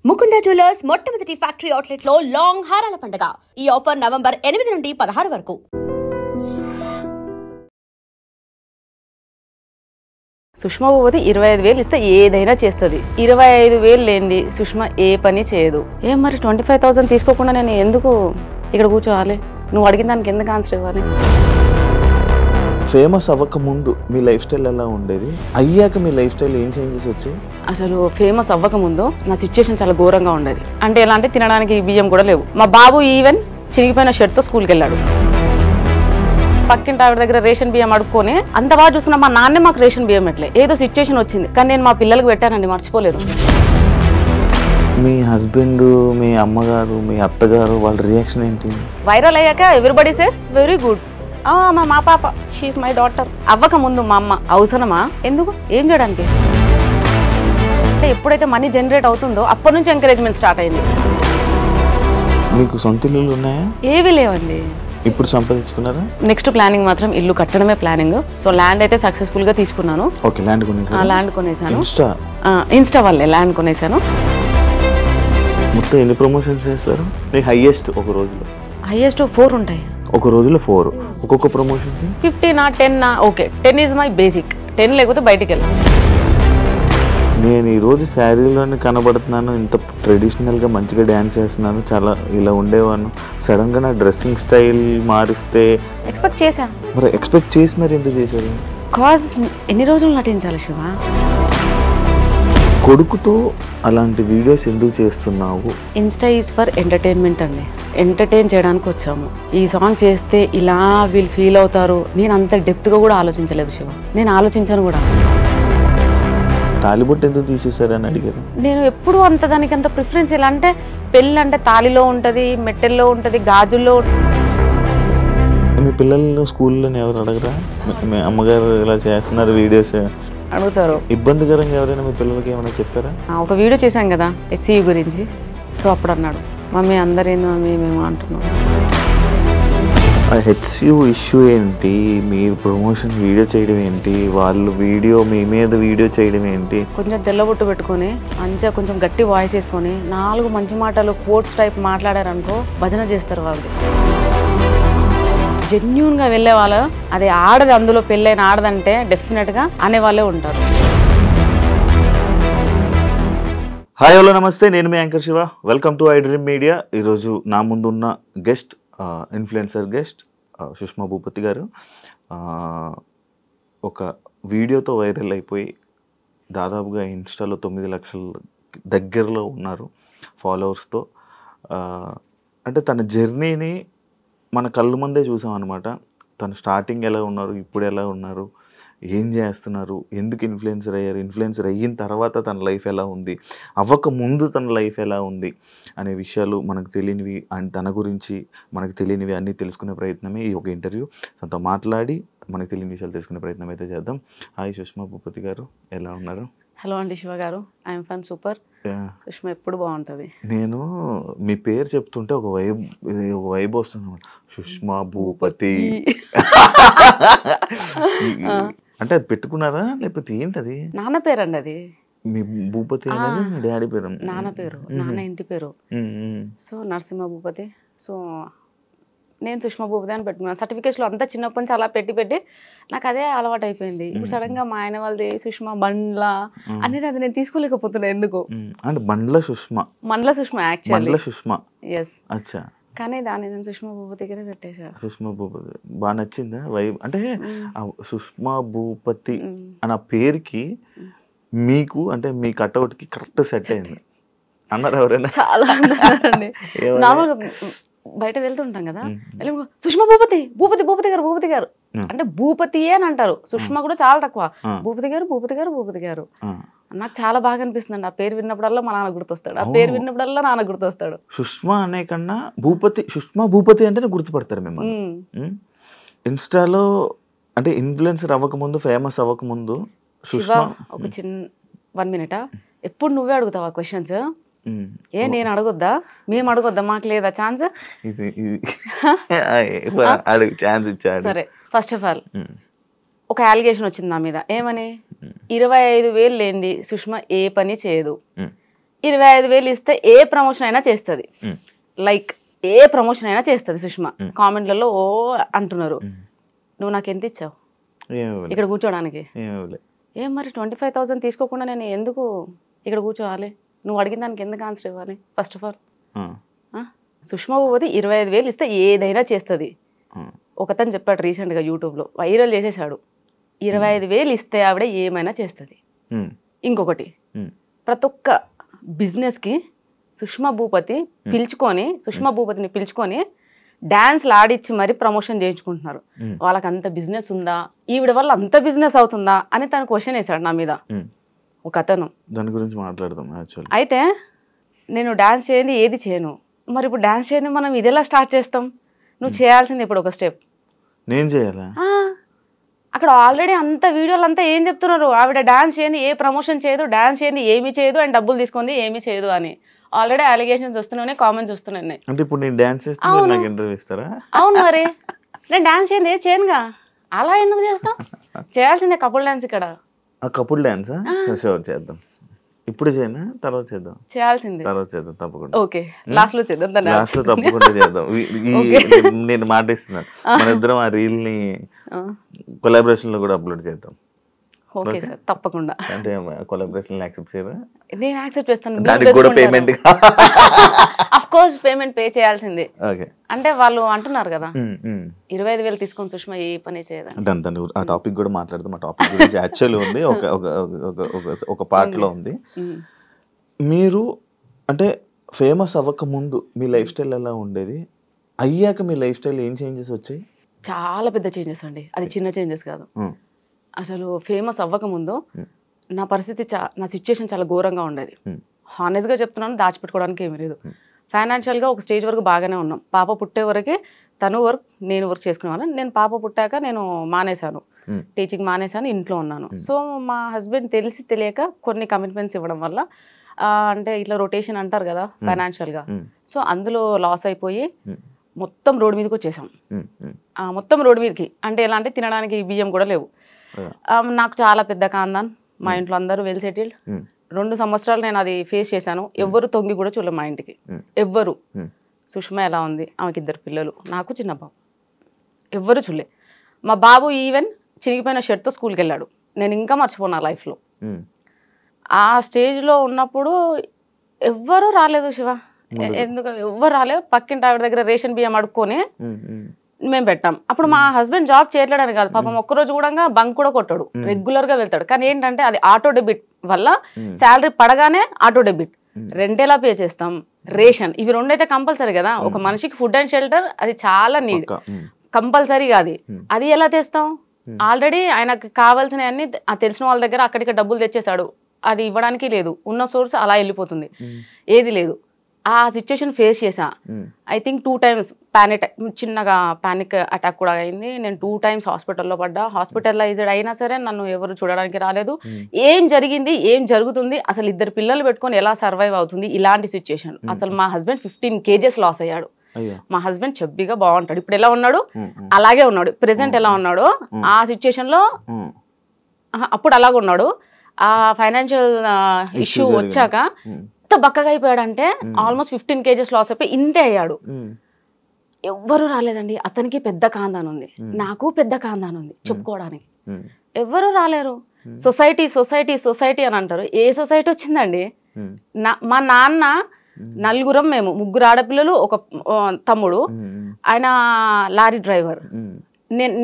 Mukunda jewellers మొట్టమొదటి factory outlet లో long హారాల పండుగ. ఈ ఆఫర్ నవంబర్ 8 నుండి 16 వరకు. సుష్మా భూపతి 25,000 ఇస్తే ఏదైనా చేస్తుంది. 25,000 లేనిది సుష్మా ఏ పని చేయదు. ఏం మరి 25,000 తీసుకోకుండా నేను ఎందుకు ఇక్కడ కూర్చోవాలి? నువ్వు అడిగిన దానికి ఎందుకు ఆన్సర్ ఇవ్వాలి? ఫేమస్ అవ్వక ముందు మీ లైఫ్ స్టైల్ ఎలా ఉండేది? అయ్యాక మీ లైఫ్ స్టైల్ ఏం చేంజెస్ వచ్చాయి? అసలు ఫేమస్ అవ్వక ముందు నా సిచ్యుయేషన్ చాలా ఘోరంగా ఉండేది. అంటే ఎలా అంటే తినడానికి బియ్యం కూడా లేవు. మా బాబు ఈవెన్ చిరిగిపోయిన షర్ట్తో స్కూల్కి వెళ్ళాడు. పక్కింటి ఆవిడ దగ్గర రేషన్ బియ్యం అడుక్కొని అంత బాగా చూస్తున్నా మా నాన్నే మాకు రేషన్ బియ్యం పెట్టలే. ఏదో సిచ్యుయేషన్ వచ్చింది, కానీ నేను మా పిల్లలకు పెట్టానండి, మర్చిపోలేదు. మీ హస్బెండ్, మీ అమ్మగారు, మీ అత్తగారు వాళ్ళ రియాక్షన్ ఏంటి? వైరల్ అయ్యాక ఎవ్రీబడి సేస్ వెరీ గుడ్. మా పాప షీఈస్ మై డాటర్. అవ్వక ముందు మా అమ్మ అవసరమా, ఎందుకు, ఏం చేయడానికి? అంటే ఎప్పుడైతే మనీ జనరేట్ అవుతుందో అప్పటి నుంచి ఎంకరేజ్మెంట్ స్టార్ట్ అయింది. మీకు సొంత ఇల్లులు ఉన్నాయా? ఏవి లేవండి. ఇప్పుడు సంపాదించుకున్నారా? నెక్స్ట్ ప్లానింగ్ మాత్రం ఇల్లు కట్టడమే ప్లానింగ్. సో ల్యాండ్ అయితే సక్సెస్ఫుల్ గా తీసుకున్నాను. ఓకే, ల్యాండ్ కొనేసాను. ల్యాండ్ కొనేసాను. ఇన్స్టా వల్లే ల్యాండ్ కొనేసాను. మొత్తం ఎన్ని ప్రమోషన్స్ చేస్తారు? హైయెస్ట్ ఒక రోజులో? హైయెస్ట్ 4 ఉంటాయి. ఒక రోజులో 4. ఒక్కొక్క ప్రమోషన్ 15 నా 10 నా. Okay, 10 is my basic. 10 లేకపోతే బయటికి వెళ్ళాను. నేను ఈరోజు శారీలోనే కనబడుతున్నాను, ఇంత ట్రెడిషనల్గా మంచిగా డ్యాన్స్ చేస్తున్నాను, చాలా ఇలా ఉండేవాను. సడన్గా నా డ్రెస్సింగ్ స్టైల్ మారిస్తే ఎక్స్పెక్ట్ చేశా. మరి ఎక్స్పెక్ట్ చేసి మరి ఎంత చేశారు? కాజ్ ఎన్ని రోజులు నటించాలి శివ? కొడుకుతో అలాంటి వీడియోస్ ఎందుకు చేస్తున్నావు? ఇన్స్టా ఈజ్ ఫర్ ఎంటర్టైన్మెంట్ అండి. ఎంటర్టైన్ చేయడానికి వచ్చాము. ఈ సాంగ్ చేస్తే ఇలా వీళ్ళు ఫీల్ అవుతారు, నేను అంత డెప్త్గా కూడా ఆలోచించలేదు శివ. నేను ఆలోచించాను కూడా. తాలిబొట్టు ఎందుకు తీసేశారని అడిగారు. నేను ఎప్పుడు అంత దానికి అంత ప్రిఫరెన్స్. ఎలా అంటే పెళ్ళి అంటే తాలిలో ఉంటుంది, మెట్టెల్లో ఉంటుంది, గాజుల్లో. మీ పిల్లలు స్కూల్లో ఎవరు అడగరా? మీ అమ్మగారు ఇలా చేస్తున్నారు వీడియోస్ అడుగుతారు. ఇబ్బందికరంగా ఎవరైనా మీ పిల్లలకి ఏమైనా చెప్పారా? ఒక వీడియో చేశాం కదా SCU గురించి. సో అప్పుడు అన్నాడు, మమ్మీ అందరేందో మమ్మీ మేము అంటున్నాం. HCU ఇష్యూ ఏంటి? మీరు ప్రమోషన్ వీడియో చేయడం ఏంటి? వాళ్ళు వీడియో మీ మీద వీడియో చేయడం ఏంటి? కొంచెం తెల్లబొట్టు పెట్టుకొని మంచిగా కొంచెం గట్టి వాయిస్ వేసుకొని 4 మంచి మాటలు కోట్స్ టైప్ మాట్లాడారనుకో భజన చేస్తారు వాళ్ళు. జెన్యూన్గా వెళ్ళే వాళ్ళు, అది ఆడది, అందులో పెళ్ళైన ఆడదంటే డెఫినెట్గా అనేవాళ్ళే ఉంటారు. హాయ్, హలో, నమస్తే. నేను మీ anchor Shiva. Welcome to iDream media. ఈరోజు నా ముందున్న guest influencer guest Sushma Bhupathi గారు. ఒక వీడియోతో వైరల్ అయిపోయి దాదాపుగా ఇన్స్టాలో 9 లక్షల దగ్గరలో ఉన్నారు ఫాలోవర్స్తో. అంటే తన జర్నీని మన కళ్ళు ముందే చూసాం అనమాట. తను స్టార్టింగ్ ఎలా ఉన్నారు, ఇప్పుడు ఎలా ఉన్నారు, ఏం చేస్తున్నారు, ఎందుకు ఇన్ఫ్లుయెన్సర్ అయ్యారు, ఇన్ఫ్లుయెన్సర్ అయిన తర్వాత తన లైఫ్ ఎలా ఉంది, అవ్వక ముందు తన లైఫ్ ఎలా ఉంది అనే విషయాలు మనకు తెలియనివి అండ్ తన గురించి మనకు తెలియనివి అన్నీ తెలుసుకునే ప్రయత్నమే ఈ ఒక ఇంటర్వ్యూ. తనతో మాట్లాడి మనకు తెలియని విషయాలు తెలుసుకునే ప్రయత్నం అయితే చేద్దాం. హాయ్ సుష్మా భూపతి గారు, ఎలా ఉన్నారు? హలో అండి శివ గారు, ఐఎమ్ ఫన్ సూపర్. సుష్మా ఎప్పుడు బాగుంటుంది. నేను మీ పేరు చెప్తుంటే ఒక వైబ్ వస్తుంది, సుష్మా భూపతి. అంటే అది పెట్టుకున్నారా లేకపోతే ఏంటది? నాన్న పేరు అండి అది. మీ భూపతి అనేది మీ డాడీ పేరు? నాన్న పేరు, నాన్న ఇంటి పేరు. సో నరసింహ భూపతి. సో నేను సుష్మా భూపతి అని పెట్టుకున్నాను. సర్టిఫికేట్స్లో అంతా చిన్నప్పటి నుంచి అలా పెట్టి నాకు అదే అలవాటు అయిపోయింది. ఇప్పుడు సడన్గా మా ఆయన వాళ్ళది సుష్మా బండ్ల అనేది అది నేను తీసుకోలేకపోతున్నాను ఎందుకు. అంటే బండ్ల సుష్మా, మండల సుష్మా యాక్చువల్లీ. సుష్మా. ఎస్. అచ్చా. కానీ దాన్ని నేను సుష్మా భూపతిగానే పెట్టేశాను. సుష్మా భూపతి బాగా నచ్చిందా వైబ్? అంటే సుష్మా భూపతి అన్న పేరుకి మీకు అంటే మీ కట్అవుట్కి కరెక్ట్ సెట్ అయింది అన్నారు ఎవరైనా? చాలా అన్నారండి. నార్మల్గా బయట వెళ్తుంటాం కదా, సుష్మా భూపతి భూపతి భూపతి గారు భూపతి గారు అంటే భూపతియే అని అంటారు. సుష్మా కూడా చాలా తక్కువ. భూపతి గారు భూపతి గారు భూపతి గారు. నాకు చాలా బాగా అనిపిస్తుంది. ఆ పేరు విన్నప్పుడల్లా మా నాన్న గుర్తొస్తాడు, ఆ పేరు విన్నప్పుడల్లా నాన్న గుర్తొస్తాడు. సుష్మా అనే కన్నా భూపతి, సుష్మా భూపతి అంటేనే గుర్తుపడతారు మిమ్మల్ని. ఇన్స్టాలో అంటే ఇన్ఫ్లుయెన్సర్ అవ్వకముందు, ఫేమస్ అవ్వకముందు సుష్మా. ఒక చిన్న 1 minute, ఎప్పుడు నువ్వే అడుగుతావా క్వశ్చన్స్? ఏ నేను అడగొద్దా, మేము అడగొద్దా, మాకు లేదా ఛాన్స్? సరే, ఫస్ట్ ఆఫ్ ఆల్ ఒక అలిగేషన్ వచ్చింది నా మీద. ఏమని? 25,000 లేనిది సుష్మా ఏ పని చేయదు. 25,000 ఇస్తే ఏ ప్రమోషన్ అయినా చేస్తుంది. లైక్ ఏ ప్రమోషన్ అయినా చేస్తుంది సుష్మా. కామెంట్లలో ఓ అంటున్నారు, నువ్వు నాకు ఎంత ఇచ్చావు ఇక్కడ కూర్చోడానికి? ఏం మరి 25,000 తీసుకోకుండా నేను ఎందుకు ఇక్కడ కూర్చోవాలి? నువ్వు అడిగిన దానికి ఎందుకు ఆన్సర్ ఇవ్వాలి? First of all Sushma Bhupathi 25,000 ఇస్తే ఏదైనా చేస్తుంది. ఒకతను చెప్పాడు రీసెంట్గా యూట్యూబ్లో, వైరల్ చేసేసాడు, 25,000 ఇస్తే ఆవిడ ఏమైనా చేస్తుంది. ఇంకొకటి, ప్రతి ఒక్క బిజినెస్కి సుష్మా భూపతిని పిలుచుకొని డాన్స్లు ఆడిచ్చి మరి ప్రమోషన్ చేయించుకుంటున్నారు. వాళ్ళకి అంత బిజినెస్ ఉందా, ఈవిడ వల్ల అంత బిజినెస్ అవుతుందా అని తను క్వశ్చన్ వేశాడు నా మీద ఒక అతను. దాని గురించి మాట్లాడదాం. అయితే నేను డాన్స్ చేయండి ఏది చేయను, మరి ఇప్పుడు డాన్స్ చేయండి మనం ఇది ఎలా స్టార్ట్ చేస్తాం? నువ్వు చేయాల్సింది ఇప్పుడు ఒక స్టెప్. నేను చేయాలా? అక్కడ ఆల్రెడీ అంత వీడియోలు అంతా ఏం చెప్తున్నారు, ఆవిడ డాన్స్ చేయండి ఏ ప్రమోషన్ చేయదు, డాన్స్ చేయండి ఏమీ చేయదు, అండ్ డబ్బులు తీసుకుంది ఏమీ చేయదు అని ఆల్రెడీ అలిగేషన్స్ వస్తున్నాయి, కామెంట్స్ వస్తున్నాయి. అంటే ఇప్పుడు నేను డాన్స్ చేస్తే నాకు ఇంటర్వ్యూ ఇస్తారా? అవును, మరి నేను డాన్స్ చేయండి ఏది చేయనుగా, అలా ఎందుకు చేస్తాం? చేయాల్సిందే కపుల్ డాన్స్. ఇక్కడ కపుల్ డాన్స్ చేద్దాం. ఇప్పుడు చేయనా తర్వాత చేద్దాం? చేయాల్సిందే, తర్వాత చేద్దాం తప్పకుండా. ఓకే, లాస్ట్ లో చేద్దాం. లాస్ట్ లో తప్పకుండా చేద్దాం. నేను మాట ఇస్తున్నాను, మన ఇద్దరం ఆ రీల్ ని కొలాబరేషన్ లో కూడా అప్లోడ్ చేద్దాం. ఓకే సార్, తప్పకుండా. అంటే కొలాబరేషన్ యాక్సెప్ట్ చేయరా? నేను యాక్సెప్ట్ చేస్తాను. దానికి కూడా payment of course payment pay చేయాల్సిందే. ఓకే, అంటే వాళ్ళు అంటున్నారు కదా 25,000 తీసుకొని సుష్మా ఏ పని చేయదా అంటే ఆ టాపిక్ కూడా మాట్లాడదాం. ఆ టాపిక్ గురించి యాక్చువల్లీ ఉంది, ఒక పార్ట్ లో ఉంది. మీరు అంటే ఫేమస్ అవ్వక ముందు మీ లైఫ్ స్టైల్ ఎలా ఉండేది, అయ్యాక మీ లైఫ్ స్టైల్ ఏం చేంజెస్ వచ్చాయి? చాలా పెద్ద చేంజెస్ అండి, అది చిన్న చేంజెస్ కాదు. అసలు ఫేమస్ అవ్వకముందు నా పరిస్థితి నా సిచ్యుయేషన్ చాలా ఘోరంగా ఉండేది. హానెస్ట్గా చెప్తున్నాను, దాచిపెట్టుకోవడానికి ఏమీ లేదు. ఫైనాన్షియల్గా ఒక స్టేజ్ వరకు బాగానే ఉన్నాం. పాప పుట్టే వరకే తను వర్క్ నేను వర్క్ చేసుకునేవాళ్ళం. నేను పాప పుట్టాక నేను మానేశాను, టీచింగ్ మానేశాను, ఇంట్లో ఉన్నాను. సో మా హస్బెండ్ తెలిసి తెలియక కొన్ని కమిట్మెంట్స్ ఇవ్వడం వల్ల అంటే ఇట్లా రొటేషన్ అంటారు కదా ఫైనాన్షియల్గా, సో అందులో లాస్ అయిపోయి మొత్తం రోడ్డు మీదకి వచ్చేసాం. మొత్తం రోడ్డు మీదకి అంటే ఎలా అంటే తినడానికి బియ్యం కూడా లేవు. నాకు చాలా పెద్ద కాందాన్, మా ఇంట్లో అందరూ వెల్ సెటిల్డ్. 2 సంవత్సరాలు నేను అది ఫేస్ చేశాను. ఎవ్వరు తొంగి కూడా చూడలేదు మా ఇంటికి, ఎవ్వరు. సుష్మా ఎలా ఉంది, ఆమెకి 2 పిల్లలు, నాకు చిన్న బాబు, ఎవ్వరు చూడలే. మా బాబు ఈవెన్ చిరిగిపోయిన షర్ట్తో స్కూల్కి వెళ్ళాడు. నేను ఇంకా మర్చిపోను నా లైఫ్లో. ఆ స్టేజ్లో ఉన్నప్పుడు ఎవ్వరూ రాలేదు శివ, ఎందుకు ఎవ్వరు రాలేదు. పక్కింటి ఆవిడ దగ్గర రేషన్ బియ్యం అడుక్కొని మేము పెట్టాం. అప్పుడు మా హస్బెండ్ జాబ్ చేయట్లేడని కాదు, పాపం ఒక్కరోజు కూడా బంక్ కూడా కొట్టాడు, రెగ్యులర్ గా వెళ్తాడు. కానీ ఏంటంటే అది ఆటో డెబిట్ వల్ల శాలరీ పడగానే ఆటో డెబిట్, రెంట్ ఎలా పే చేస్తాం, రేషన్, ఇవి 2 అయితే కంపల్సరీ కదా. ఒక మనిషికి ఫుడ్ అండ్ షెల్టర్ అది చాలా నీడ్, కంపల్సరీగా అది ఎలా తెస్తాం? ఆల్రెడీ ఆయనకు కావాల్సిన అన్ని తెలిసిన వాళ్ళ దగ్గర అక్కడికి డబ్బులు తెచ్చేసాడు, అది ఇవ్వడానికి లేదు. ఉన్న సోర్స్ అలా వెళ్ళిపోతుంది, ఏది లేదు. ఆ సిచ్యుయేషన్ ఫేస్ చేసా. ఐ థింక్ 2 times చిన్నగా పానిక్ అటాక్ కూడా అయింది. నేను 2 times హాస్పిటల్లో పడ్డా. హాస్పిటలైజ్డ్ అయినా సరే నన్ను ఎవరు చూడడానికి రాలేదు. ఏం జరిగింది, ఏం జరుగుతుంది, అసలు 2 పిల్లలు పెట్టుకొని ఎలా సర్వైవ్ అవుతుంది, ఇలాంటి సిచ్యుయేషన్. అసలు మా హస్బెండ్ 15 kgs లాస్ అయ్యాడు. మా హస్బెండ్ చెబ్బిగా బాగుంటాడు, ఇప్పుడు ఎలా ఉన్నాడు అలాగే ఉన్నాడు. ప్రెసెంట్ ఎలా ఉన్నాడు ఆ సిచ్యుయేషన్ లో అప్పుడు అలాగే ఉన్నాడు. ఆ ఫైనాన్షియల్ ఇష్యూ వచ్చాక బక్కగా అయిపోయాడంటే ఆల్మోస్ట్ 15 kgs లాస్ అయిపోయి ఇంతే అయ్యాడు. ఎవ్వరు రాలేదండి. అతనికి పెద్ద కాందాన్ ఉంది, నాకు పెద్ద కాందాన్ ఉంది, చెప్పుకోవడానికి ఎవ్వరు రాలేరు. సొసైటీ సొసైటీ సొసైటీ అని అంటారు. ఏ సొసైటీ వచ్చిందండి? మా నాన్న నలుగురం, మేము 3 ఆడపిల్లలు, ఒక తమ్ముడు, ఆయన లారీ డ్రైవర్.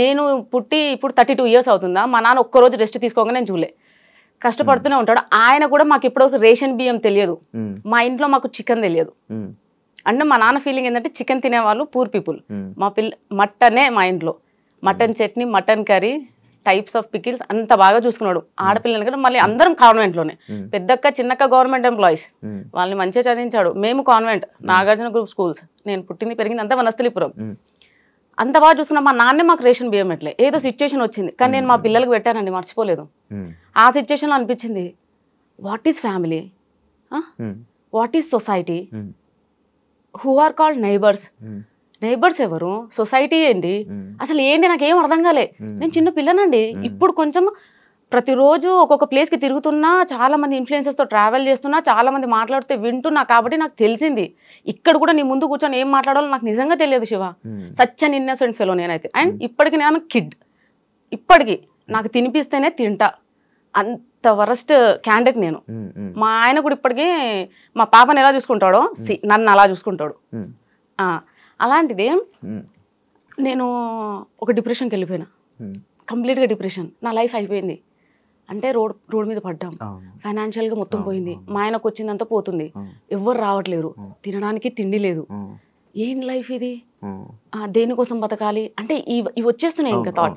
నేను పుట్టి ఇప్పుడు 32 years అవుతుందా, మా నాన్న ఒక్కరోజు రెస్ట్ తీసుకోగా నేను చూలే, కష్టపడుతూనే ఉంటాడు. ఆయన కూడా మాకు ఇప్పటివరకు రేషన్ బియ్యం తెలియదు, మా ఇంట్లో మాకు చికెన్ తెలియదు. అంటే మా నాన్న ఫీలింగ్ ఏంటంటే చికెన్ తినేవాళ్ళు పూర్ పీపుల్. మా మటనే, మా ఇంట్లో mutton chutney, mutton curry, types of pickles అంత బాగా చూసుకున్నాడు. ఆడపిల్లలు కూడా మళ్ళీ అందరం కాన్వెంట్లోనే, పెద్దక్క చిన్నక్క గవర్నమెంట్ ఎంప్లాయీస్, వాళ్ళని మంచిగా చదివించాడు. మేము కాన్వెంట్, నాగార్జున గ్రూప్ స్కూల్స్, నేను పుట్టింది పెరిగింది అంతా వనస్థలిపురం. అంత బాగా చూసుకున్నా. మా నాన్నే మాకు రేషన్ బియ్యం ఎట్లే, ఏదో సిచ్యుయేషన్ వచ్చింది కానీ నేను మా పిల్లలకు పెట్టానండి, మర్చిపోలేదు. ఆ సిచ్యుయేషన్లో అనిపించింది, what is family, what is society, who are called neighbours. Neighbours ఎవరు, సొసైటీ ఏంటి, అసలు ఏంటి, నాకేం అర్థం కాలే. నేను చిన్న పిల్లనండి. ఇప్పుడు కొంచెం ప్రతిరోజు ఒక్కొక్క ప్లేస్కి తిరుగుతున్నా, చాలా మంది ఇన్ఫ్లుయెన్సర్స్తో ట్రావెల్ చేస్తున్నా, చాలా మంది మాట్లాడితే వింటున్నా, కాబట్టి నాకు తెలిసింది ఇక్కడ కూడా నీ ముందు కూర్చొని ఏం మాట్లాడాలో నాకు నిజంగా తెలియదు Shiva. Such an innocent fellow నేనైతే. అండ్ ఇప్పటికి నేను కిడ్, ఇప్పటికి నాకు తినిపిస్తేనే తింటా, అంత వరస్ట్ క్యాండిడేట్ నేను. మా ఆయన కూడా ఇప్పటికీ మా పాపని ఎలా చూసుకుంటాడో నన్ను అలా చూసుకుంటాడు. అలాంటిది నేను ఒక డిప్రెషన్కి వెళ్ళిపోయినా, కంప్లీట్గా డిప్రెషన్. నా లైఫ్ అయిపోయింది. అంటే రోడ్ మీద పడ్డాం, ఫైనాన్షియల్గా మొత్తం పోయింది, మా ఆయనకు వచ్చిందంతా పోతుంది, ఎవ్వరు రావట్లేరు, తినడానికి తిండి లేదు, ఏం లైఫ్ ఇది, దేనికోసం బతకాలి అంటే ఇవి వచ్చేస్తున్నాయి ఇంకా థాట్.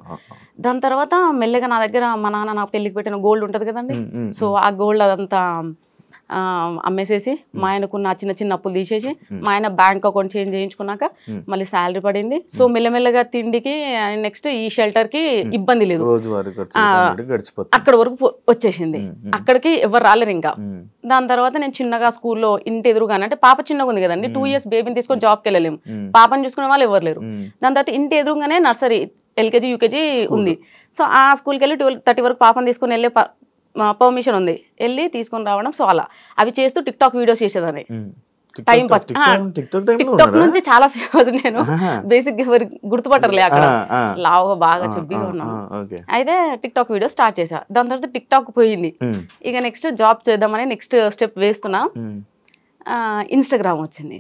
దాని తర్వాత మెల్లగా నా దగ్గర మా నాన్న నాకు పెళ్ళికి పెట్టిన గోల్డ్ ఉంటుంది కదండి, సో ఆ గోల్డ్ అదంతా అమ్మేసేసి మా ఆయనకున్న చిన్న చిన్న అప్పులు తీసేసి మా ఆయన బ్యాంక్ అకౌంట్ చేంజ్ చేయించుకున్నాక మళ్ళీ శాలరీ పడింది. సో మెల్లమెల్లగా తిండికి నెక్స్ట్ ఈ షెల్టర్ కి ఇబ్బంది లేదు, అక్కడ వరకు వచ్చేసింది. అక్కడికి ఎవరు రాలేరు ఇంకా. దాని తర్వాత నేను చిన్నగా స్కూల్లో ఇంటి ఎదురుగానే, అంటే పాప చిన్నగా ఉంది కదండి, 2 years బేబీని తీసుకొని జాబ్కి వెళ్ళలేము, పాపని చూసుకునే వాళ్ళు ఎవరు లేరు. దాని తర్వాత ఇంటి ఎదురుగానే నర్సరీ, LKG UKG ఉంది. సో ఆ స్కూల్కి వెళ్ళి 12:30 వరకు పాపని తీసుకొని వెళ్ళే పర్మిషన్ ఉంది, వెళ్ళి తీసుకొని రావడం. సో అలా అవి చేస్తూ టిక్టాక్ వీడియోస్ చేసేదాన్ని టైం పాస్. టిక్టాక్ నుంచి చాలా ఫేమస్ నేను, బేసిక్ ఎవరు గుర్తుపట్టరులే, అక్కడ లావుగా బాగా చెబ్బిగా ఉన్నాను. అయితే టిక్టాక్ వీడియో స్టార్ట్ చేసా. దాని తర్వాత టిక్టాక్ పోయింది. ఇక నెక్స్ట్ జాబ్ చేద్దామని నెక్స్ట్ స్టెప్ వేస్తున్నా. ఇన్స్టాగ్రామ్ వచ్చింది.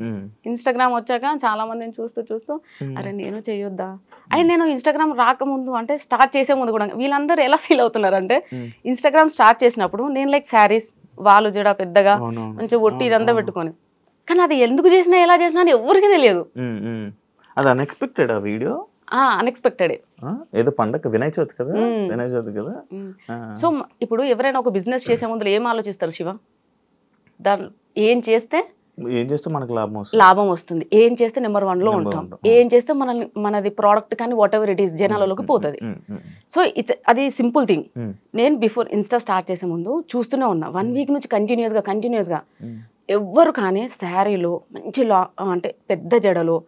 ఇన్స్టాగ్రామ్ వచ్చాక చాలా మందిని చూస్తూ అరే నేను చేయొద్దా. అయితే నేను ఇన్స్టాగ్రామ్ రాకముందు, అంటే స్టార్ట్ చేసే ముందు కూడా వీళ్ళందరూ ఎలా ఫీల్ అవుతున్నారు అంటే, ఇన్స్టాగ్రామ్ స్టార్ట్ చేసినప్పుడు నేను లైక్ శారీస్, వాళ్ళు జడ పెద్దగా మంచిగా ఒట్టి ఇదంతా పెట్టుకొని, కానీ అది ఎందుకు చేసినా ఎలా చేసినా అని ఎవరికి తెలియదు. అది అన్ఎక్స్పెక్టెడ్ ఆ వీడియో, అన్ఎక్స్పెక్టెడ్. ఏదో పండగ వినాయక చవితి కదా, వినాయక చవితి కదా. సో ఇప్పుడు ఎవరైనా ఒక బిజినెస్ చేసే ముందు ఏం ఆలోచిస్తారు శివ? దాని ఏం చేస్తే మనకు లాభం వస్తుంది, ఏం చేస్తే నెంబర్ 1 లో ఉంటాం, ఏం చేస్తే మనది ప్రోడక్ట్ కానీ వాట్ ఎవర్ ఇట్ ఈస్ జనాలలోకి పోతుంది. సో అది సింపుల్ థింగ్. నేను బిఫోర్ ఇన్స్టా స్టార్ట్ చేసే ముందు చూస్తూనే ఉన్నా, 1 week నుంచి కంటిన్యూస్గా ఎవ్వరు కానీ శారీలో మంచి అంటే పెద్ద జడలో